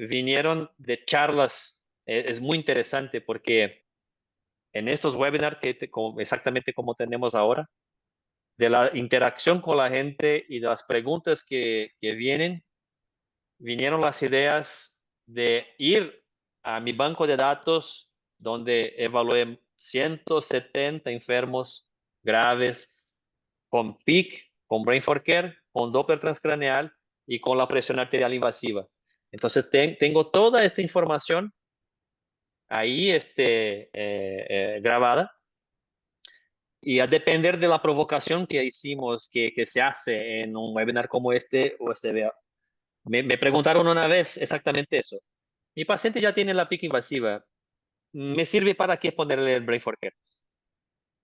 vinieron de charlas, es muy interesante porque en estos webinars exactamente como tenemos ahora, de la interacción con la gente y de las preguntas que vinieron las ideas de ir a mi banco de datos donde evalué 170 enfermos graves con PIC, con Brain for Care, con Doppler transcraneal y con la presión arterial invasiva. Entonces tengo toda esta información ahí grabada y a depender de la provocación que hicimos, que se hace en un webinar como este, me preguntaron una vez exactamente eso. Mi paciente ya tiene la PIC invasiva. ¿Me sirve para qué ponerle el Brain for Care?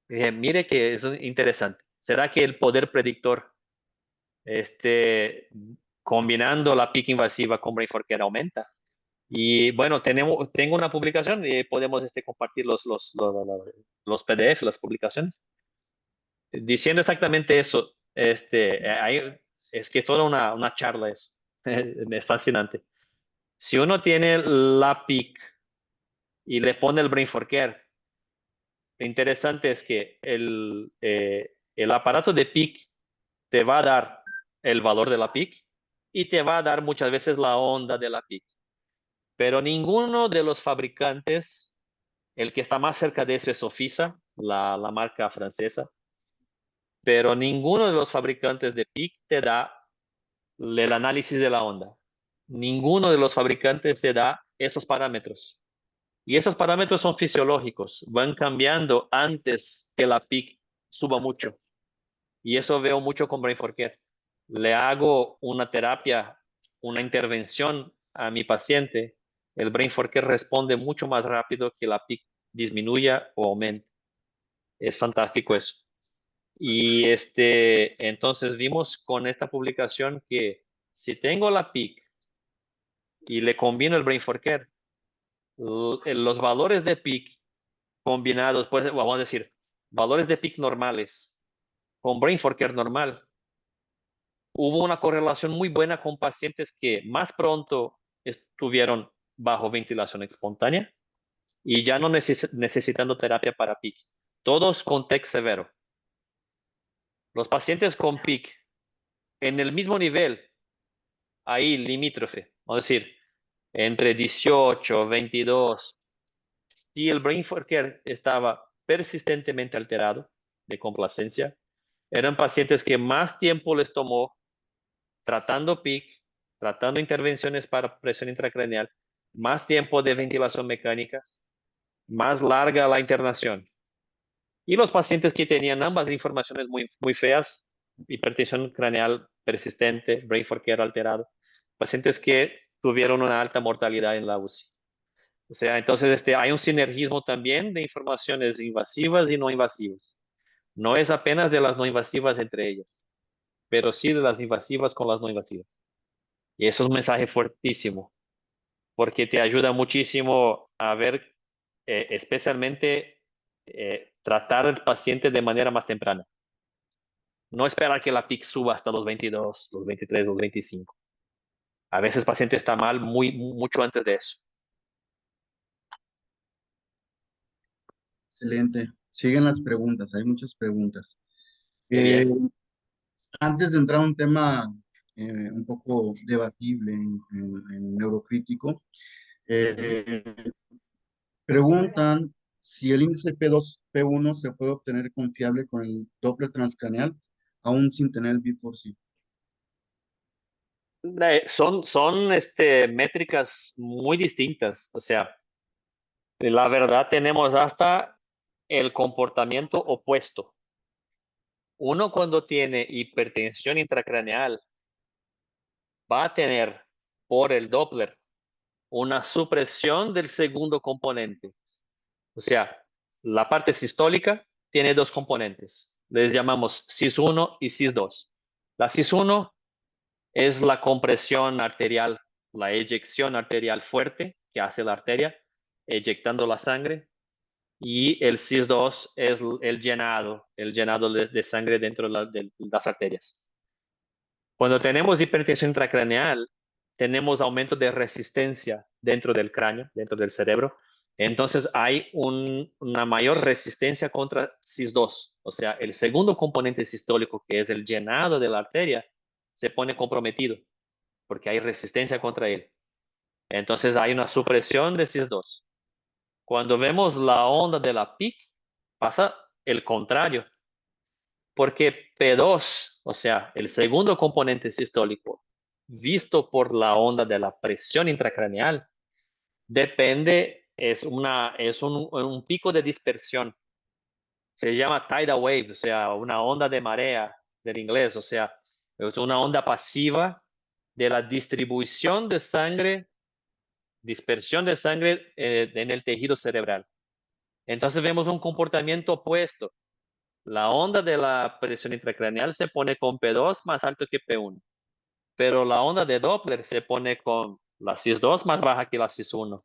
Dije, mire que es interesante. ¿Será que el poder predictor, este, combinando la PIC invasiva con Brain for Care aumenta? Y bueno, tengo una publicación y podemos compartir los PDF, las publicaciones, diciendo exactamente eso. Es que es toda una charla eso. Es fascinante. Si uno tiene la PIC y le pone el Brain for Care, lo interesante es que el aparato de PIC te va a dar el valor de la PIC y te va a dar muchas veces la onda de la PIC. Pero ninguno de los fabricantes, el que está más cerca de eso es Sofisa, la marca francesa, pero ninguno de los fabricantes de PIC te da el análisis de la onda. Ninguno de los fabricantes te da esos parámetros. Y esos parámetros son fisiológicos, van cambiando antes que la PIC suba mucho. Y eso veo mucho con Brain for Care. Le hago una terapia, una intervención a mi paciente, el Brain for Care responde mucho más rápido que la PIC disminuya o aumente. Es fantástico eso. Y entonces vimos con esta publicación que si tengo la PIC y le combino el Brain for Care, los valores de PIC combinados, pues vamos a decir, valores de PIC normales con Brain for Care normal, hubo una correlación muy buena con pacientes que más pronto estuvieron bajo ventilación espontánea y ya no necesitando terapia para PIC. Todos con TEC severo. Los pacientes con PIC en el mismo nivel, ahí limítrofe, vamos a decir, entre 18, 22, si el Brain for Care estaba persistentemente alterado de complacencia, eran pacientes que más tiempo les tomó tratando PIC, tratando intervenciones para presión intracraneal, más tiempo de ventilación mecánica, más larga la internación. Y los pacientes que tenían ambas informaciones muy feas, hipertensión craneal persistente, Brain for Care alterado, pacientes que tuvieron una alta mortalidad en la UCI. O sea, entonces hay un sinergismo también de informaciones invasivas y no invasivas. No es apenas de las no invasivas entre ellas, pero sí de las invasivas con las no invasivas. Y eso es un mensaje fuertísimo, porque te ayuda muchísimo a ver, especialmente, tratar al paciente de manera más temprana. No esperar que la PIC suba hasta los 22, los 23, los 25. A veces el paciente está mal mucho antes de eso. Excelente. Siguen las preguntas, hay muchas preguntas. Qué Eh, bien. Antes de entrar a un tema un poco debatible en neurocrítico, eh, preguntan si el índice P2, P1 se puede obtener confiable con el Doppler transcranial, aún sin tener el B4C. Son métricas muy distintas. O sea, la verdad tenemos hasta el comportamiento opuesto. Uno cuando tiene hipertensión intracraneal va a tener por el Doppler una supresión del segundo componente. O sea, la parte sistólica tiene dos componentes. Les llamamos CIS1 y CIS2. La CIS1 es la compresión arterial, la eyección arterial fuerte que hace la arteria, eyectando la sangre. Y el CIS2 es el llenado de sangre dentro de las arterias. Cuando tenemos hipertensión intracraneal, tenemos aumento de resistencia dentro del cráneo, dentro del cerebro. Entonces hay una mayor resistencia contra CIS2. O sea, el segundo componente sistólico, que es el llenado de la arteria, se pone comprometido porque hay resistencia contra él. Entonces hay una supresión de CIS2. Cuando vemos la onda de la PIC, pasa el contrario, porque P2, o sea, el segundo componente sistólico, visto por la onda de la presión intracraneal, es un pico de dispersión. Se llama tidal wave, o sea, una onda de marea del inglés, o sea, es una onda pasiva de la distribución de sangre dispersión de sangre en el tejido cerebral. Entonces vemos un comportamiento opuesto. La onda de la presión intracraneal se pone con P2 más alto que P1, pero la onda de Doppler se pone con la CIS2 más baja que la CIS1.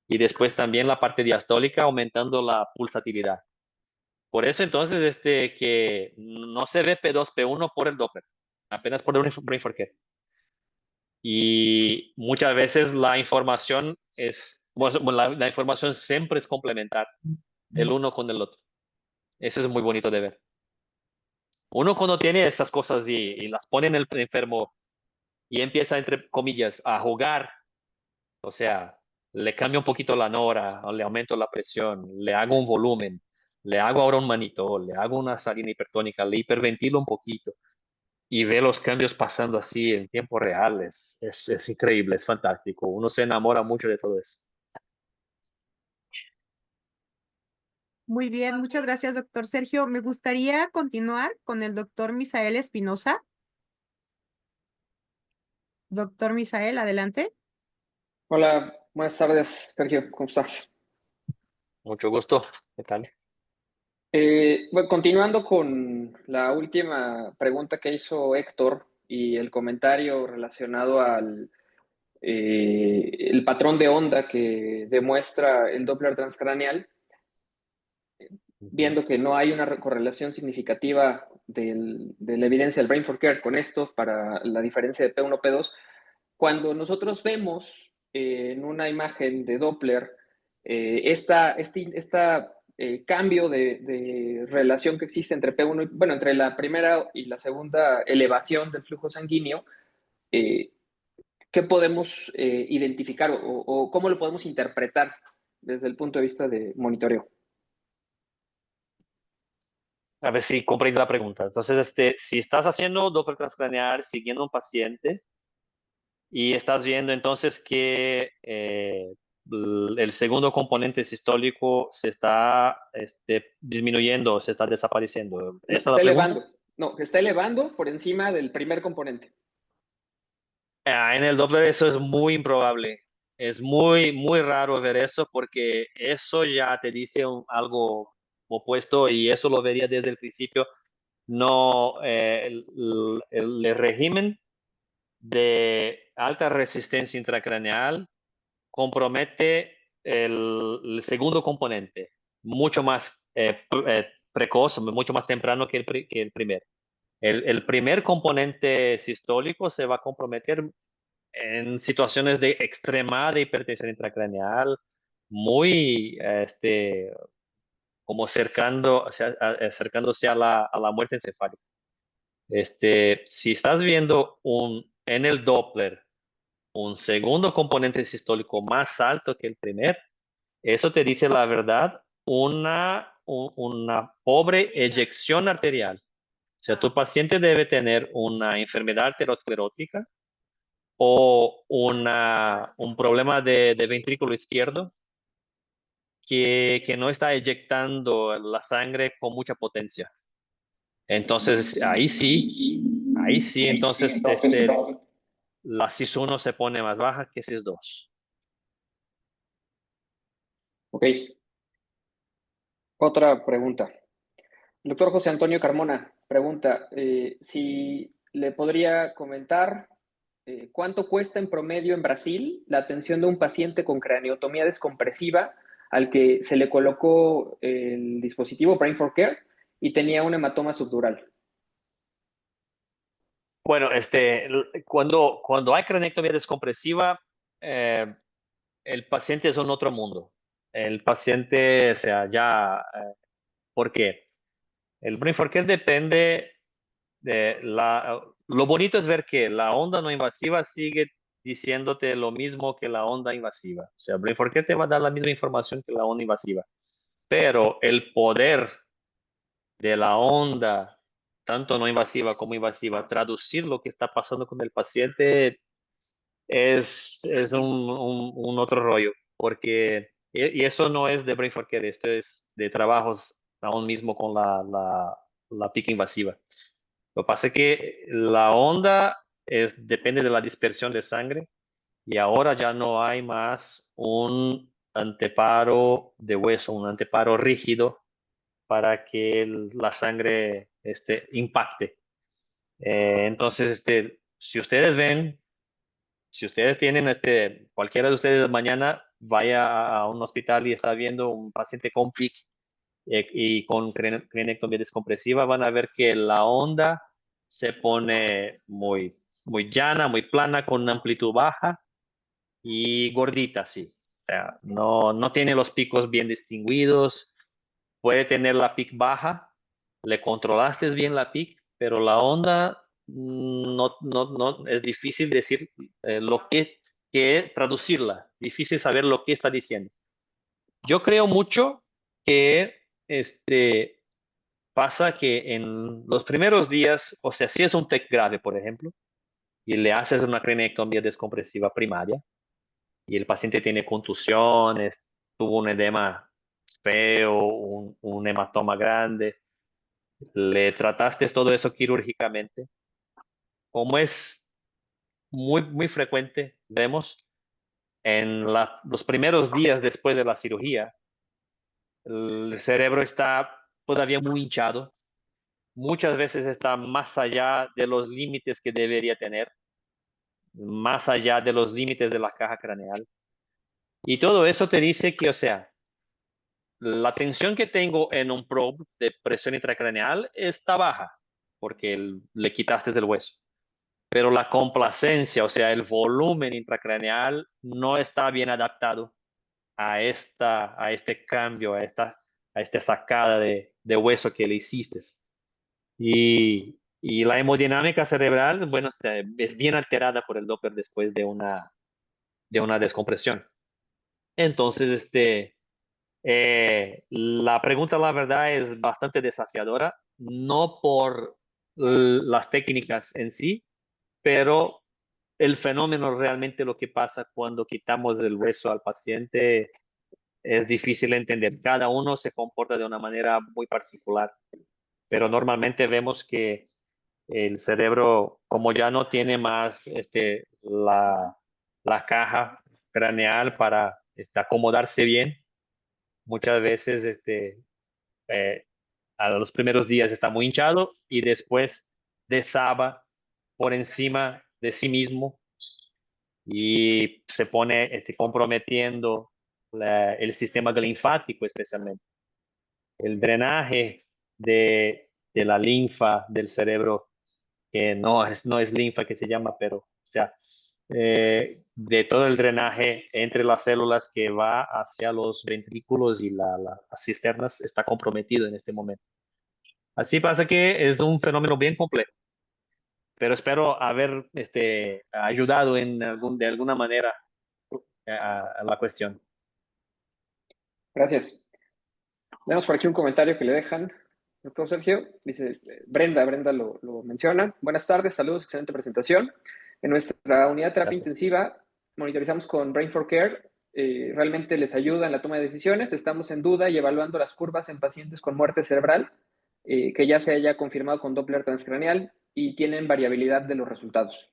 Y después también la parte diastólica aumentando la pulsatilidad. Por eso entonces que no se ve P2, P1 por el Doppler, apenas por el brain forget. Y muchas veces la información bueno, la información siempre es complementar el uno con el otro. Eso es muy bonito de ver. Uno cuando tiene esas cosas y las pone en el enfermo y empieza, entre comillas, a jugar, o sea, le cambio un poquito la nora, o le aumento la presión, le hago un volumen, le hago ahora un manitol, le hago una salina hipertónica, le hiperventilo un poquito y ve los cambios pasando así en tiempo real. Es increíble, es fantástico. Uno se enamora mucho de todo eso. Muy bien, muchas gracias, doctor Sergio. Me gustaría continuar con el doctor Misael Espinosa. Doctor Misael, adelante. Hola, buenas tardes, Sergio, ¿cómo estás? Mucho gusto. ¿Qué tal? Bueno, continuando con la última pregunta que hizo Héctor y el comentario relacionado al el patrón de onda que demuestra el Doppler transcraneal, Ujú. viendo que no hay una correlación significativa de la evidencia del Brain for Care con esto para la diferencia de P1, P2, cuando nosotros vemos en una imagen de Doppler cambio de relación que existe entre P1 bueno, entre la primera y la segunda elevación del flujo sanguíneo, eh, ¿qué podemos identificar o cómo lo podemos interpretar desde el punto de vista de monitoreo? A ver si comprendo la pregunta. Entonces, si estás haciendo Doppler transcraneal siguiendo un paciente y estás viendo entonces que el segundo componente sistólico se está disminuyendo, se está desapareciendo. No, ¿Esa es la está pregunta? elevando, no, está elevando por encima del primer componente. En el Doppler eso es muy improbable. Es muy, muy raro ver eso porque eso ya te dice algo opuesto y eso lo vería desde el principio. No, el régimen de alta resistencia intracraneal compromete el segundo componente, mucho más precoz, mucho más temprano que que el primer. El primer componente sistólico se va a comprometer en situaciones de extremada hipertensión intracraneal, muy, como acercándose a a la muerte encefálica. Si estás viendo en el Doppler un segundo componente sistólico más alto que el primer, eso te dice la verdad, una pobre eyección arterial. O sea, tu paciente debe tener una enfermedad arteriosclerótica o un problema de ventrículo izquierdo que no está eyectando la sangre con mucha potencia. Entonces, ahí sí, entonces la CIS1 se pone más baja que CIS2. Ok, otra pregunta. El doctor José Antonio Carmona pregunta si le podría comentar cuánto cuesta en promedio en Brasil la atención de un paciente con craneotomía descompresiva al que se le colocó el dispositivo Brain for Care y tenía un hematoma subdural. Bueno, cuando hay cranectomía descompresiva, eh, el paciente es un otro mundo. El paciente, o sea, ¿por qué? El brain for care depende de lo bonito es ver que la onda no invasiva sigue diciéndote lo mismo que la onda invasiva. O sea, brain for care te va a dar la misma información que la onda invasiva. Pero el poder de la onda, tanto no invasiva como invasiva, traducir lo que está pasando con el paciente es un otro rollo, porque, y eso no es de Brain for Care, esto es de trabajos aún mismo con la pica invasiva. Lo que pasa es que la onda depende de la dispersión de sangre y ahora ya no hay más un anteparo de hueso, un anteparo rígido para que la sangre impacte. Entonces, si ustedes ven, si ustedes tienen, cualquiera de ustedes mañana vaya a un hospital y está viendo un paciente con PIC y con crenectomía descompresiva, van a ver que la onda se pone muy, muy llana, muy plana, con una amplitud baja y gordita, sí. O sea, no tiene los picos bien distinguidos, puede tener la PIC baja, le controlaste bien la PIC, pero la onda no, es difícil decir lo que traducirla, difícil saber lo que está diciendo. Yo creo mucho que pasa que en los primeros días, o sea, si es un TEC grave, por ejemplo, y le haces una crenectomía descompresiva primaria, y el paciente tiene contusiones, tuvo un edema feo, un hematoma grande, le trataste todo eso quirúrgicamente. Como es muy, muy frecuente, vemos en los primeros días después de la cirugía, el cerebro está todavía muy hinchado, muchas veces está más allá de los límites que debería tener, más allá de los límites de la caja craneal. Y todo eso te dice que, o sea, la tensión que tengo en un probe de presión intracraneal está baja porque le quitaste del hueso. Pero la complacencia, o sea, el volumen intracraneal no está bien adaptado a este cambio, a esta sacada de hueso que le hiciste. Y la hemodinámica cerebral, bueno, es bien alterada por el Doppler después de una descompresión. Entonces, la pregunta, la verdad, es bastante desafiadora, no por las técnicas en sí, pero el fenómeno realmente lo que pasa cuando quitamos el hueso al paciente es difícil de entender. Cada uno se comporta de una manera muy particular, pero normalmente vemos que el cerebro, como ya no tiene más la caja craneal para acomodarse bien, muchas veces eh, a los primeros días está muy hinchado y después desaba por encima de sí mismo y se pone comprometiendo el sistema linfático especialmente. El drenaje de la linfa del cerebro, que no es linfa que se llama, pero o sea, de todo el drenaje entre las células que va hacia los ventrículos y las cisternas está comprometido en este momento. Así pasa que es un fenómeno bien complejo, pero espero haber ayudado de alguna manera a la cuestión. Gracias. Tenemos por aquí un comentario que le dejan. Doctor Sergio, dice Brenda lo menciona. Buenas tardes, saludos, excelente presentación. En nuestra unidad de terapia intensiva monitorizamos con Brain4Care. Realmente les ayuda en la toma de decisiones. Estamos en duda y evaluando las curvas en pacientes con muerte cerebral, que ya se haya confirmado con Doppler transcraneal y tienen variabilidad de los resultados.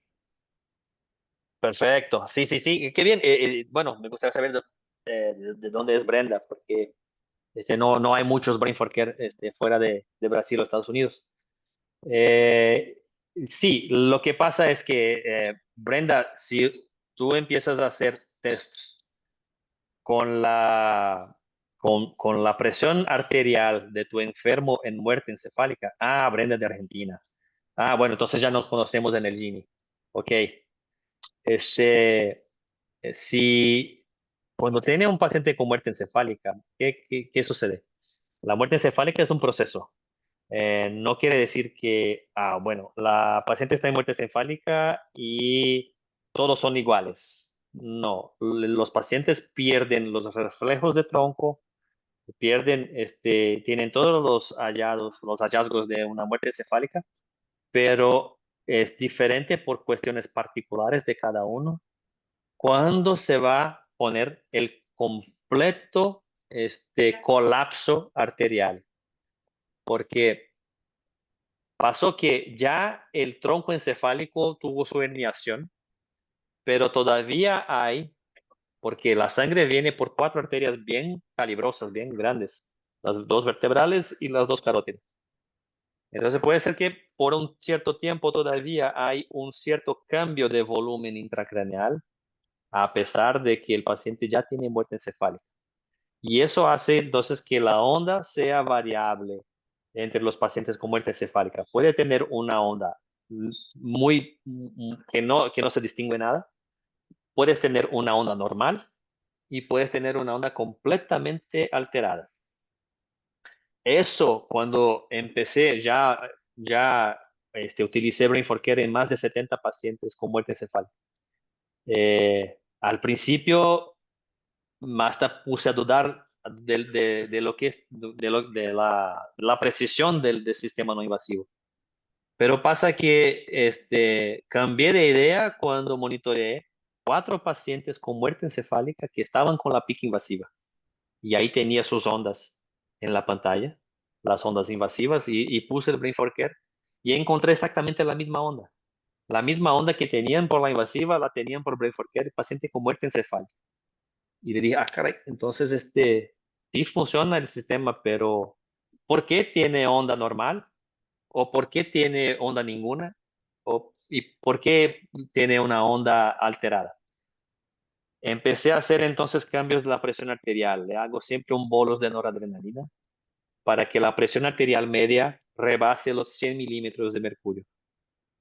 Perfecto, sí, qué bien. Bueno, me gustaría saber de dónde es Brenda, porque no hay muchos Brain4Care fuera de Brasil o Estados Unidos. Sí, lo que pasa es que, Brenda, si tú empiezas a hacer tests con con la presión arterial de tu enfermo en muerte encefálica, Brenda de Argentina. Bueno, entonces ya nos conocemos en el Gini. Ok. Si cuando tiene un paciente con muerte encefálica, ¿qué sucede? La muerte encefálica es un proceso. No quiere decir que, bueno, la paciente está en muerte encefálica y todos son iguales. No, los pacientes pierden los reflejos de tronco, tienen todos los hallazgos de una muerte encefálica, pero es diferente por cuestiones particulares de cada uno. ¿Cuándo se va a poner el completo colapso arterial? Porque pasó que ya el tronco encefálico tuvo su herniación pero todavía hay, porque la sangre viene por 4 arterias bien calibrosas, bien grandes, las 2 vertebrales y las 2 carótidas. Entonces puede ser que por un cierto tiempo todavía hay un cierto cambio de volumen intracraneal, a pesar de que el paciente ya tiene muerte encefálica. Y eso hace entonces que la onda sea variable entre los pacientes con muerte encefálica. Puede tener una onda muy que no se distingue nada. Puedes tener una onda normal y puedes tener una onda completamente alterada. Eso cuando empecé ya utilicé Brain for Care en más de 70 pacientes con muerte encefálica. Al principio hasta puse a dudar de lo que es de la precisión del sistema no invasivo. Pero pasa que cambié de idea cuando monitoreé 4 pacientes con muerte encefálica que estaban con la PIC invasiva. Y ahí tenía sus ondas en la pantalla, las ondas invasivas, y puse el Brain for Care y encontré exactamente la misma onda. La misma onda que tenían por la invasiva la tenían por Brain for Care, el paciente con muerte encefálica. Y le dije, caray, entonces sí funciona el sistema, pero ¿por qué tiene onda normal? ¿O por qué tiene onda ninguna? ¿Y por qué tiene una onda alterada? Empecé a hacer entonces cambios de la presión arterial. Le hago siempre un bolus de noradrenalina para que la presión arterial media rebase los 100 milímetros de mercurio.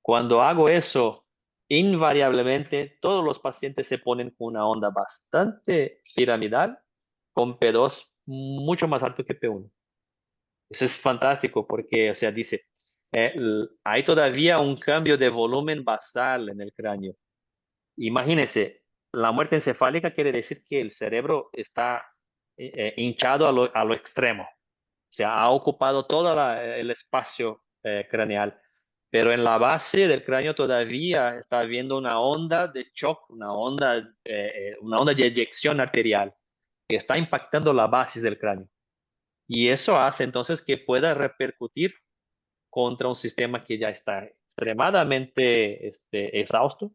Cuando hago eso, invariablemente todos los pacientes se ponen con una onda bastante piramidal, con P2 mucho más alto que P1. Eso es fantástico porque, o sea, dice, hay todavía un cambio de volumen basal en el cráneo. Imagínense, la muerte encefálica quiere decir que el cerebro está hinchado a lo extremo. O sea, ha ocupado todo el espacio craneal, pero en la base del cráneo todavía está habiendo una onda de shock, una onda de eyección arterial que está impactando la base del cráneo. Y eso hace entonces que pueda repercutir contra un sistema que ya está extremadamente exhausto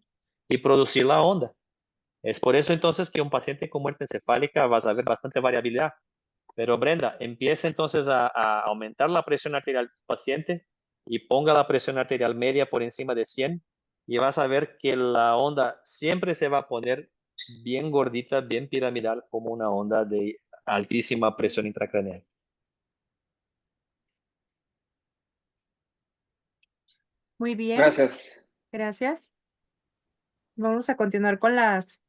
y producir la onda. Es por eso entonces que un paciente con muerte encefálica va a ver bastante variabilidad. Pero Brenda, empieza entonces a aumentar la presión arterial del paciente y ponga la presión arterial media por encima de 100 y vas a ver que la onda siempre se va a poner bien gordita, bien piramidal, como una onda de altísima presión intracraneal. Muy bien, Gracias. gracias. Vamos a continuar con las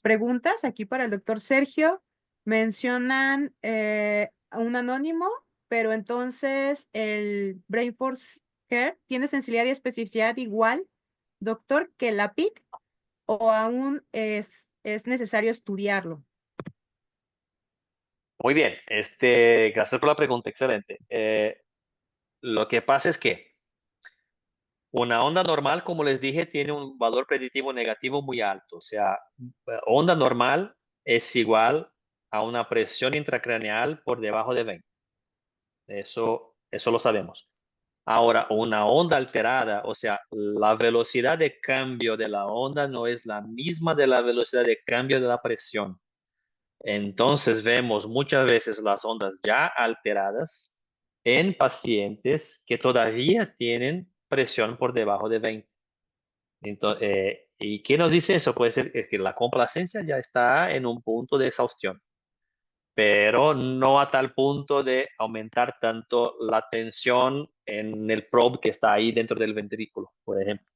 preguntas aquí para el doctor Sergio. Mencionan a un anónimo, pero entonces el Brain Force Care tiene sensibilidad y especificidad igual, doctor, que la PIC, o aún es necesario estudiarlo. Muy bien, gracias por la pregunta, excelente. Lo que pasa es que una onda normal, como les dije, tiene un valor predictivo negativo muy alto. O sea, onda normal es igual a una presión intracraneal por debajo de 20. Eso lo sabemos. Ahora, una onda alterada, o sea, la velocidad de cambio de la onda no es la misma de la velocidad de cambio de la presión. Entonces vemos muchas veces las ondas ya alteradas en pacientes que todavía tienen presión por debajo de 20. Entonces, ¿y qué nos dice eso? Puede ser que la complacencia ya está en un punto de exhaustión, pero no a tal punto de aumentar tanto la tensión en el probe que está ahí dentro del ventrículo, por ejemplo.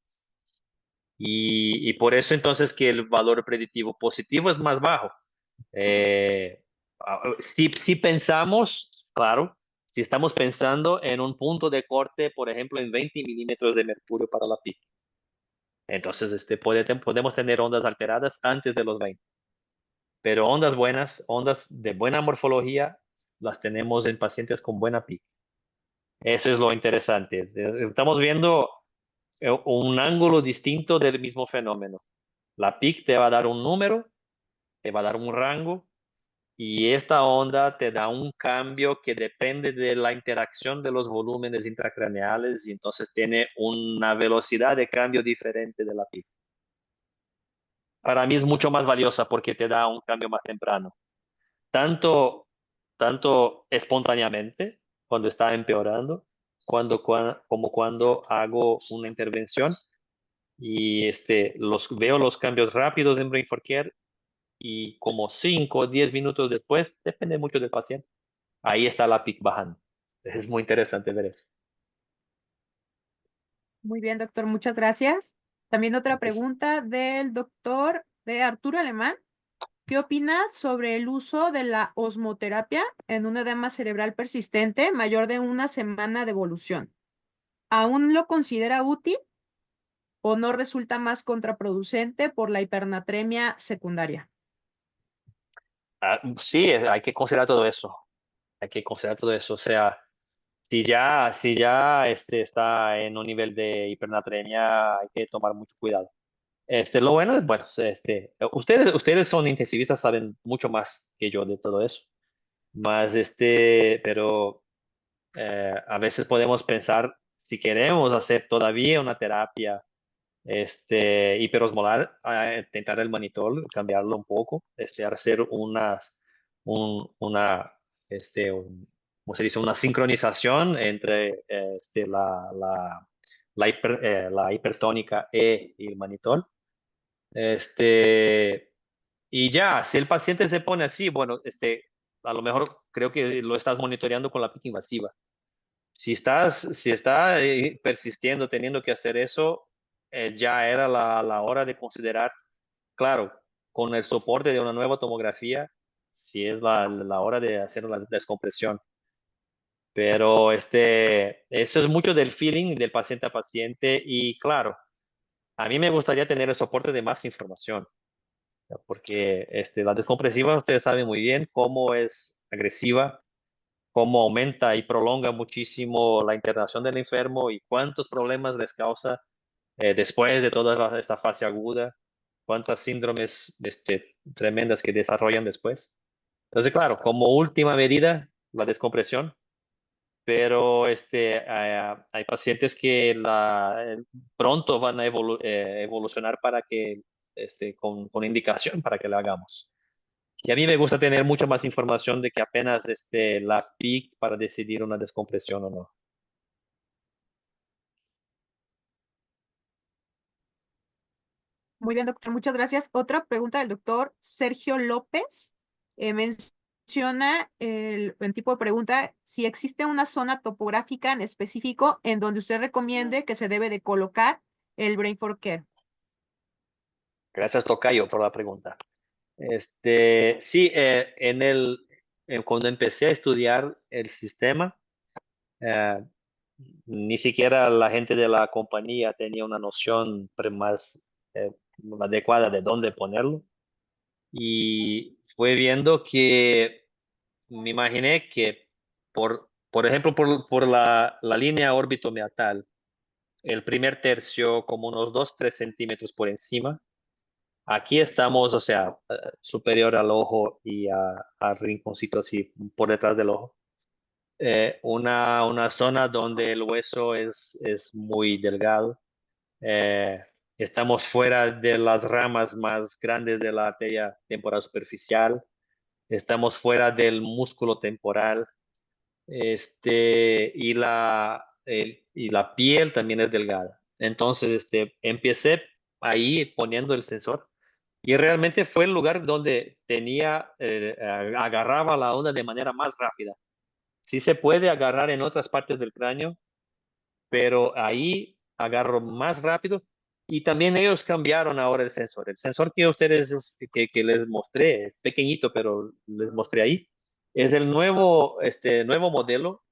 Y por eso entonces que el valor predictivo positivo es más bajo. Eh, si pensamos, claro, si estamos pensando en un punto de corte, por ejemplo, en 20 milímetros de mercurio para la PIC, entonces podemos tener ondas alteradas antes de los 20. Pero ondas buenas, ondas de buena morfología, las tenemos en pacientes con buena PIC. Eso es lo interesante. Estamos viendo un ángulo distinto del mismo fenómeno. La PIC te va a dar un número, te va a dar un rango, y esta onda te da un cambio que depende de la interacción de los volúmenes intracraneales y entonces tiene una velocidad de cambio diferente de la PIC. para mí es mucho más valiosa porque te da un cambio más temprano. Tanto, tanto espontáneamente, cuando está empeorando, como cuando hago una intervención y veo los cambios rápidos en Brain for Care y como 5 o 10 minutos después, depende mucho del paciente, ahí está la PIC bajando. Es muy interesante ver eso. Muy bien, doctor, muchas gracias. También otra Entonces, pregunta del doctor de Arturo Alemán. ¿Qué opinas sobre el uso de la osmoterapia en un edema cerebral persistente mayor de una semana de evolución? ¿Aún lo considera útil o no resulta más contraproducente por la hipernatremia secundaria? sí, hay que considerar todo eso. Hay que considerar todo eso. O sea, si ya está en un nivel de hipernatremia, hay que tomar mucho cuidado. Lo bueno es, bueno, ustedes son intensivistas, saben mucho más que yo de todo eso. Más pero a veces podemos pensar si queremos hacer todavía una terapia hiperosmolar, intentar el manitol, cambiarlo un poco, hacer una, ¿cómo se dice? Una sincronización entre la hipertónica y el manitol. Este, y ya, si el paciente se pone así, bueno, a lo mejor creo que lo estás monitoreando con la pica invasiva. Si está persistiendo, teniendo que hacer eso, ya era la hora de considerar, claro, con el soporte de una nueva tomografía, si es la hora de hacer la descompresión. Pero eso es mucho del feeling del paciente a paciente y claro, a mí me gustaría tener el soporte de más información, ¿no? Porque la descompresiva, ustedes saben muy bien cómo es agresiva, cómo aumenta y prolonga muchísimo la internación del enfermo y cuántos problemas les causa después de toda esta fase aguda, cuántas síndromes tremendas que desarrollan después. Entonces, claro, como última medida, la descompresión, pero hay pacientes que pronto van a evolucionar para que, con indicación para que la hagamos. Y a mí me gusta tener mucha más información de que apenas la PIC para decidir una descompresión o no. Muy bien, doctor, muchas gracias. Otra pregunta del doctor Sergio López. Menciona el tipo de pregunta, si existe una zona topográfica en específico en donde usted recomiende que se debe de colocar el Brain for Care. Gracias, Tocayo, por la pregunta. Sí, cuando empecé a estudiar el sistema, eh, ni siquiera la gente de la compañía tenía una noción más adecuada de dónde ponerlo. Y fue viendo que me imaginé que, por ejemplo, por la línea órbito-meatal, el primer tercio como unos 2-3 centímetros por encima. Aquí estamos, o sea, superior al ojo y al rinconcito así por detrás del ojo. Una zona donde el hueso es muy delgado. Eh, Estamos fuera de las ramas más grandes de la arteria temporal superficial. Estamos fuera del músculo temporal. Y la piel también es delgada. Entonces, empecé ahí poniendo el sensor y realmente fue el lugar donde agarraba la onda de manera más rápida. Sí se puede agarrar en otras partes del cráneo, pero ahí agarro más rápido. Y también ellos cambiaron ahora el sensor. El sensor que que les mostré, pequeñito, pero les mostré ahí, es el nuevo modelo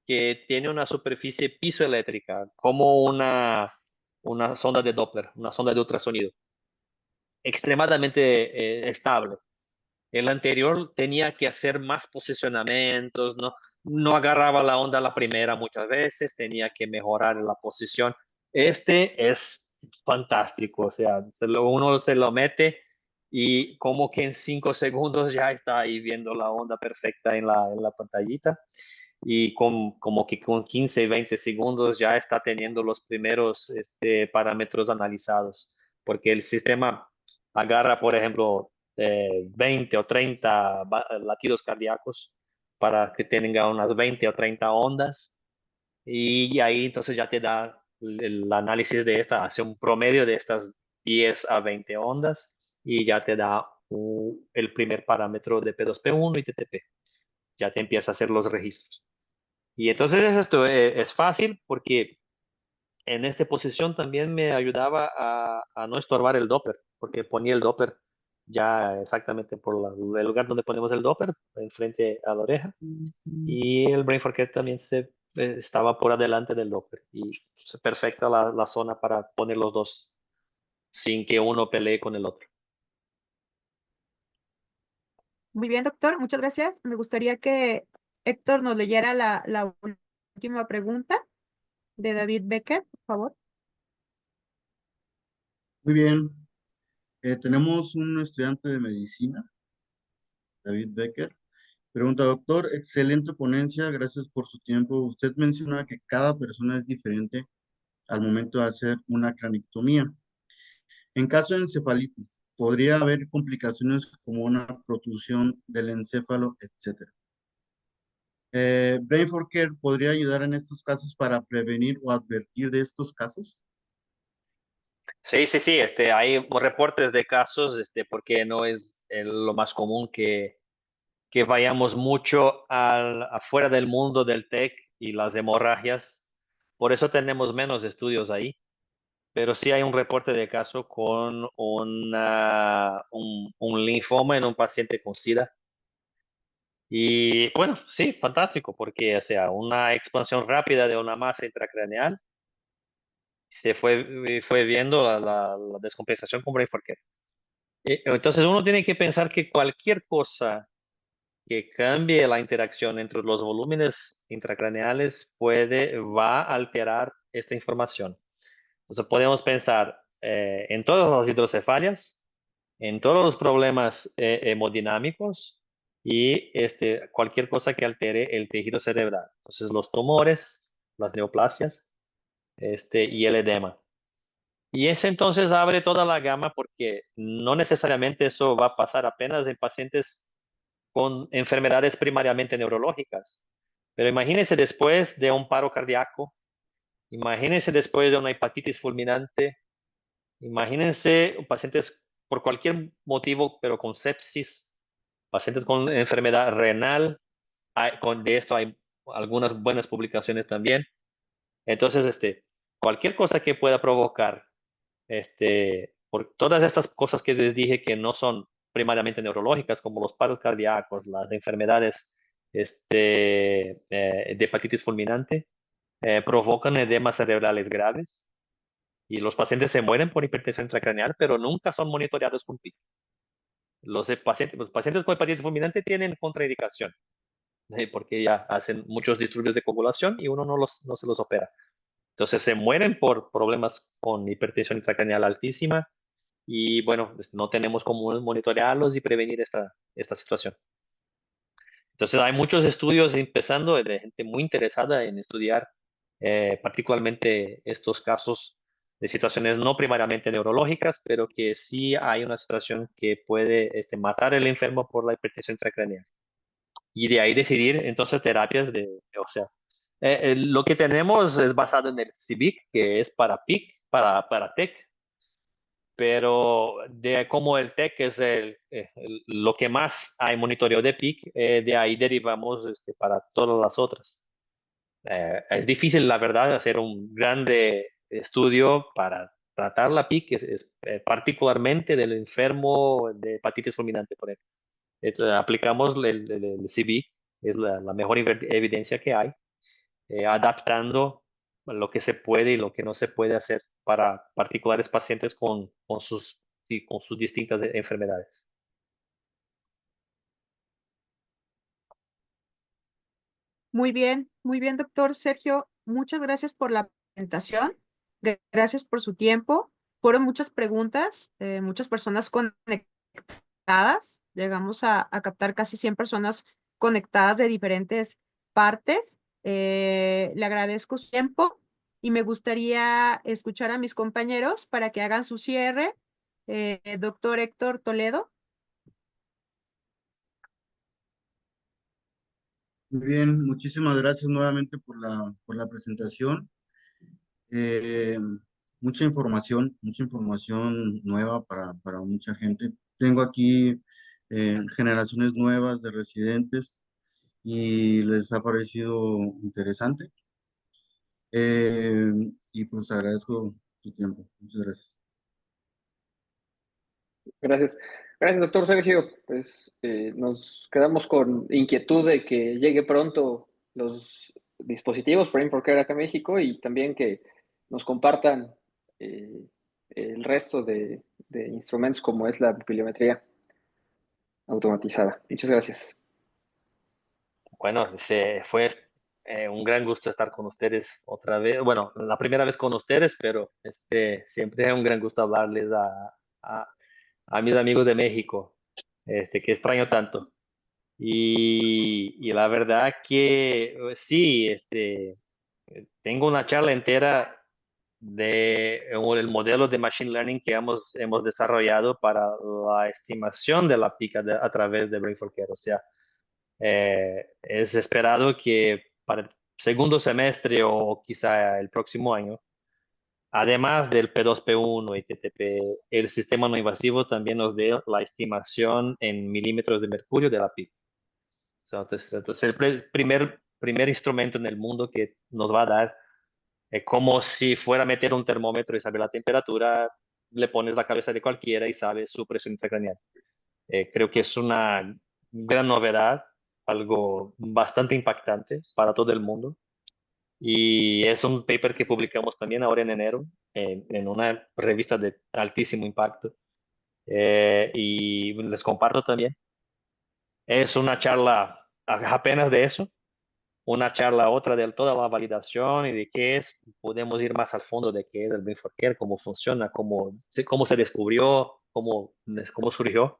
que tiene una superficie pisoeléctrica, como una sonda de Doppler, una sonda de ultrasonido, extremadamente estable. El anterior tenía que hacer más posicionamientos, no agarraba la onda a la primera muchas veces, tenía que mejorar la posición. Este es fantástico, o sea, uno se lo mete y como que en 5 segundos ya está ahí viendo la onda perfecta en la pantallita y como que con 15 y 20 segundos ya está teniendo los primeros parámetros analizados, porque el sistema agarra, por ejemplo, 20 o 30 latidos cardíacos para que tenga unas 20 o 30 ondas y ahí entonces ya te da el análisis de esta, hace un promedio de estas 10 a 20 ondas y ya te da el primer parámetro de P2P1 y TTP. Ya te empieza a hacer los registros. Y entonces esto es fácil porque en esta posición también me ayudaba a no estorbar el Doppler, porque ponía el Doppler ya exactamente por el lugar donde ponemos el Doppler, enfrente a la oreja, y el Brain Forget también estaba por adelante del Doppler, y es perfecta la zona para poner los dos sin que uno pelee con el otro. Muy bien, doctor, muchas gracias. Me gustaría que Héctor nos leyera la última pregunta de David Becker, por favor. Muy bien. Tenemos un estudiante de medicina, David Becker. Pregunta, doctor, excelente ponencia, gracias por su tiempo. Usted menciona que cada persona es diferente al momento de hacer una cranectomía. En caso de encefalitis, podría haber complicaciones como una protrusión del encéfalo, etcétera. Brain for Care podría ayudar en estos casos para prevenir o advertir de estos casos. Sí, sí, sí, hay reportes de casos, porque no es lo más común que vayamos mucho afuera del mundo del TEC y las hemorragias. Por eso tenemos menos estudios ahí. Pero sí hay un reporte de caso con un linfoma en un paciente con SIDA. Y bueno, sí, fantástico, porque o sea, una expansión rápida de una masa intracraneal fue viendo la descompensación con Brain for Care. Entonces uno tiene que pensar que cualquier cosa que cambie la interacción entre los volúmenes intracraneales va a alterar esta información. Entonces podemos pensar en todas las hidrocefalias, en todos los problemas hemodinámicos y cualquier cosa que altere el tejido cerebral. Entonces los tumores, las neoplasias y el edema. Y eso entonces abre toda la gama porque no necesariamente eso va a pasar apenas en pacientes con enfermedades primariamente neurológicas. Pero imagínense después de un paro cardíaco, imagínense después de una hepatitis fulminante, imagínense pacientes por cualquier motivo, pero con sepsis, pacientes con enfermedad renal, de esto hay algunas buenas publicaciones también. Entonces, cualquier cosa que pueda provocar, por todas estas cosas que les dije que no son primariamente neurológicas, como los paros cardíacos, las enfermedades, de hepatitis fulminante, provocan edemas cerebrales graves y los pacientes se mueren por hipertensión intracraneal, pero nunca son monitoreados con PIC. Los pacientes con hepatitis fulminante tienen contraindicación, porque ya hacen muchos disturbios de coagulación y uno no se los opera. Entonces se mueren por problemas con hipertensión intracraneal altísima y bueno, no tenemos cómo monitorearlos y prevenir esta situación. Entonces hay muchos estudios empezando de gente muy interesada en estudiar particularmente estos casos de situaciones no primariamente neurológicas, pero que sí hay una situación que puede matar al enfermo por la hipertensión intracraneal. Y de ahí decidir entonces terapias o sea, lo que tenemos es basado en el CIVIC, que es para PIC, para TEC, pero como el TEC es lo que más hay monitoreo de PIC, de ahí derivamos para todas las otras. Es difícil, la verdad, hacer un grande estudio para tratar la PIC, particularmente del enfermo de hepatitis fulminante, por ejemplo. Aplicamos el CB, es la mejor evidencia que hay, adaptando lo que se puede y lo que no se puede hacer para particulares pacientes con sus distintas enfermedades. Muy bien, doctor Sergio. Muchas gracias por la presentación. Gracias por su tiempo. Fueron muchas preguntas, muchas personas conectadas. Llegamos a captar casi 100 personas conectadas de diferentes partes. Le agradezco su tiempo y me gustaría escuchar a mis compañeros para que hagan su cierre Doctor Héctor Toledo. Muy bien, muchísimas gracias nuevamente por la presentación. Eh, mucha información nueva para mucha gente. Tengo aquí generaciones nuevas de residentes y les ha parecido interesante. Y pues agradezco tu tiempo. Muchas gracias. Gracias. Gracias, doctor Sergio. Pues nos quedamos con inquietud de que llegue pronto los dispositivos Brain for Care acá en México y también que nos compartan eh, el resto de instrumentos como es la pupiliometría automatizada. Muchas gracias. Bueno, fue un gran gusto estar con ustedes otra vez. Bueno, la primera vez con ustedes, pero siempre es un gran gusto hablarles a mis amigos de México, que extraño tanto. Y la verdad que sí, tengo una charla entera de el modelo de Machine Learning que hemos desarrollado para la estimación de la pica a través de Brain4Care. O sea, es esperado que para el segundo semestre o quizá el próximo año, además del P2, P1 y TTP, el sistema no invasivo también nos dé la estimación en milímetros de mercurio de la pica. Entonces el primer instrumento en el mundo que nos va a dar, como si fuera a meter un termómetro y saber la temperatura, le pones la cabeza de cualquiera y sabes su presión intracraneal. Creo que es una gran novedad, algo bastante impactante para todo el mundo. Y es un paper que publicamos también ahora en enero en una revista de altísimo impacto. Y les comparto también. Es una charla apenas de eso, una charla otra de toda la validación y de qué es. Podemos ir más al fondo de qué es el Brain4Care, cómo funciona, cómo se descubrió, cómo surgió.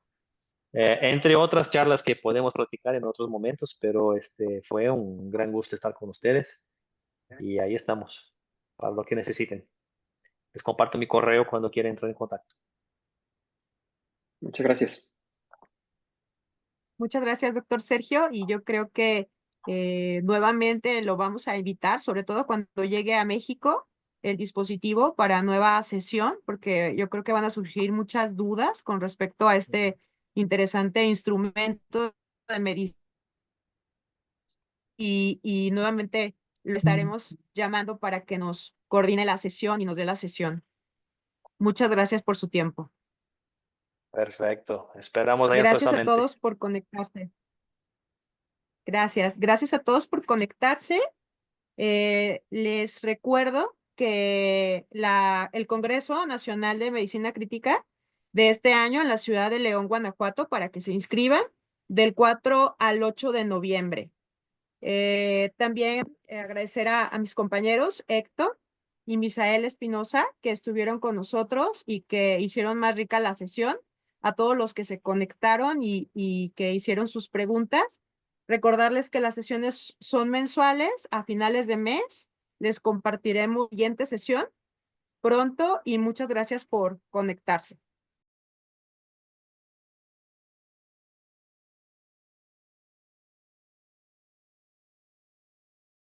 Entre otras charlas que podemos platicar en otros momentos, pero fue un gran gusto estar con ustedes y ahí estamos para lo que necesiten. Les comparto mi correo cuando quieran entrar en contacto. Muchas gracias. Muchas gracias, doctor Sergio. Y yo creo que nuevamente lo vamos a invitar, sobre todo cuando llegue a México el dispositivo para nueva sesión, porque yo creo que van a surgir muchas dudas con respecto a este interesante instrumento de medicina. Y nuevamente lo estaremos llamando para que nos coordine la sesión y nos dé la sesión. Muchas gracias por su tiempo. Perfecto. Esperamos ahí Gracias a ansiosamente. todos por conectarse. Gracias a todos por conectarse. Les recuerdo que el Congreso Nacional de Medicina Crítica de este año en la ciudad de León, Guanajuato, para que se inscriban del 4 al 8 de noviembre. También agradecer a mis compañeros Héctor y Misael Espinosa que estuvieron con nosotros y que hicieron más rica la sesión, a todos los que se conectaron y que hicieron sus preguntas. Recordarles que las sesiones son mensuales, a finales de mes les compartiremos la siguiente sesión pronto y muchas gracias por conectarse.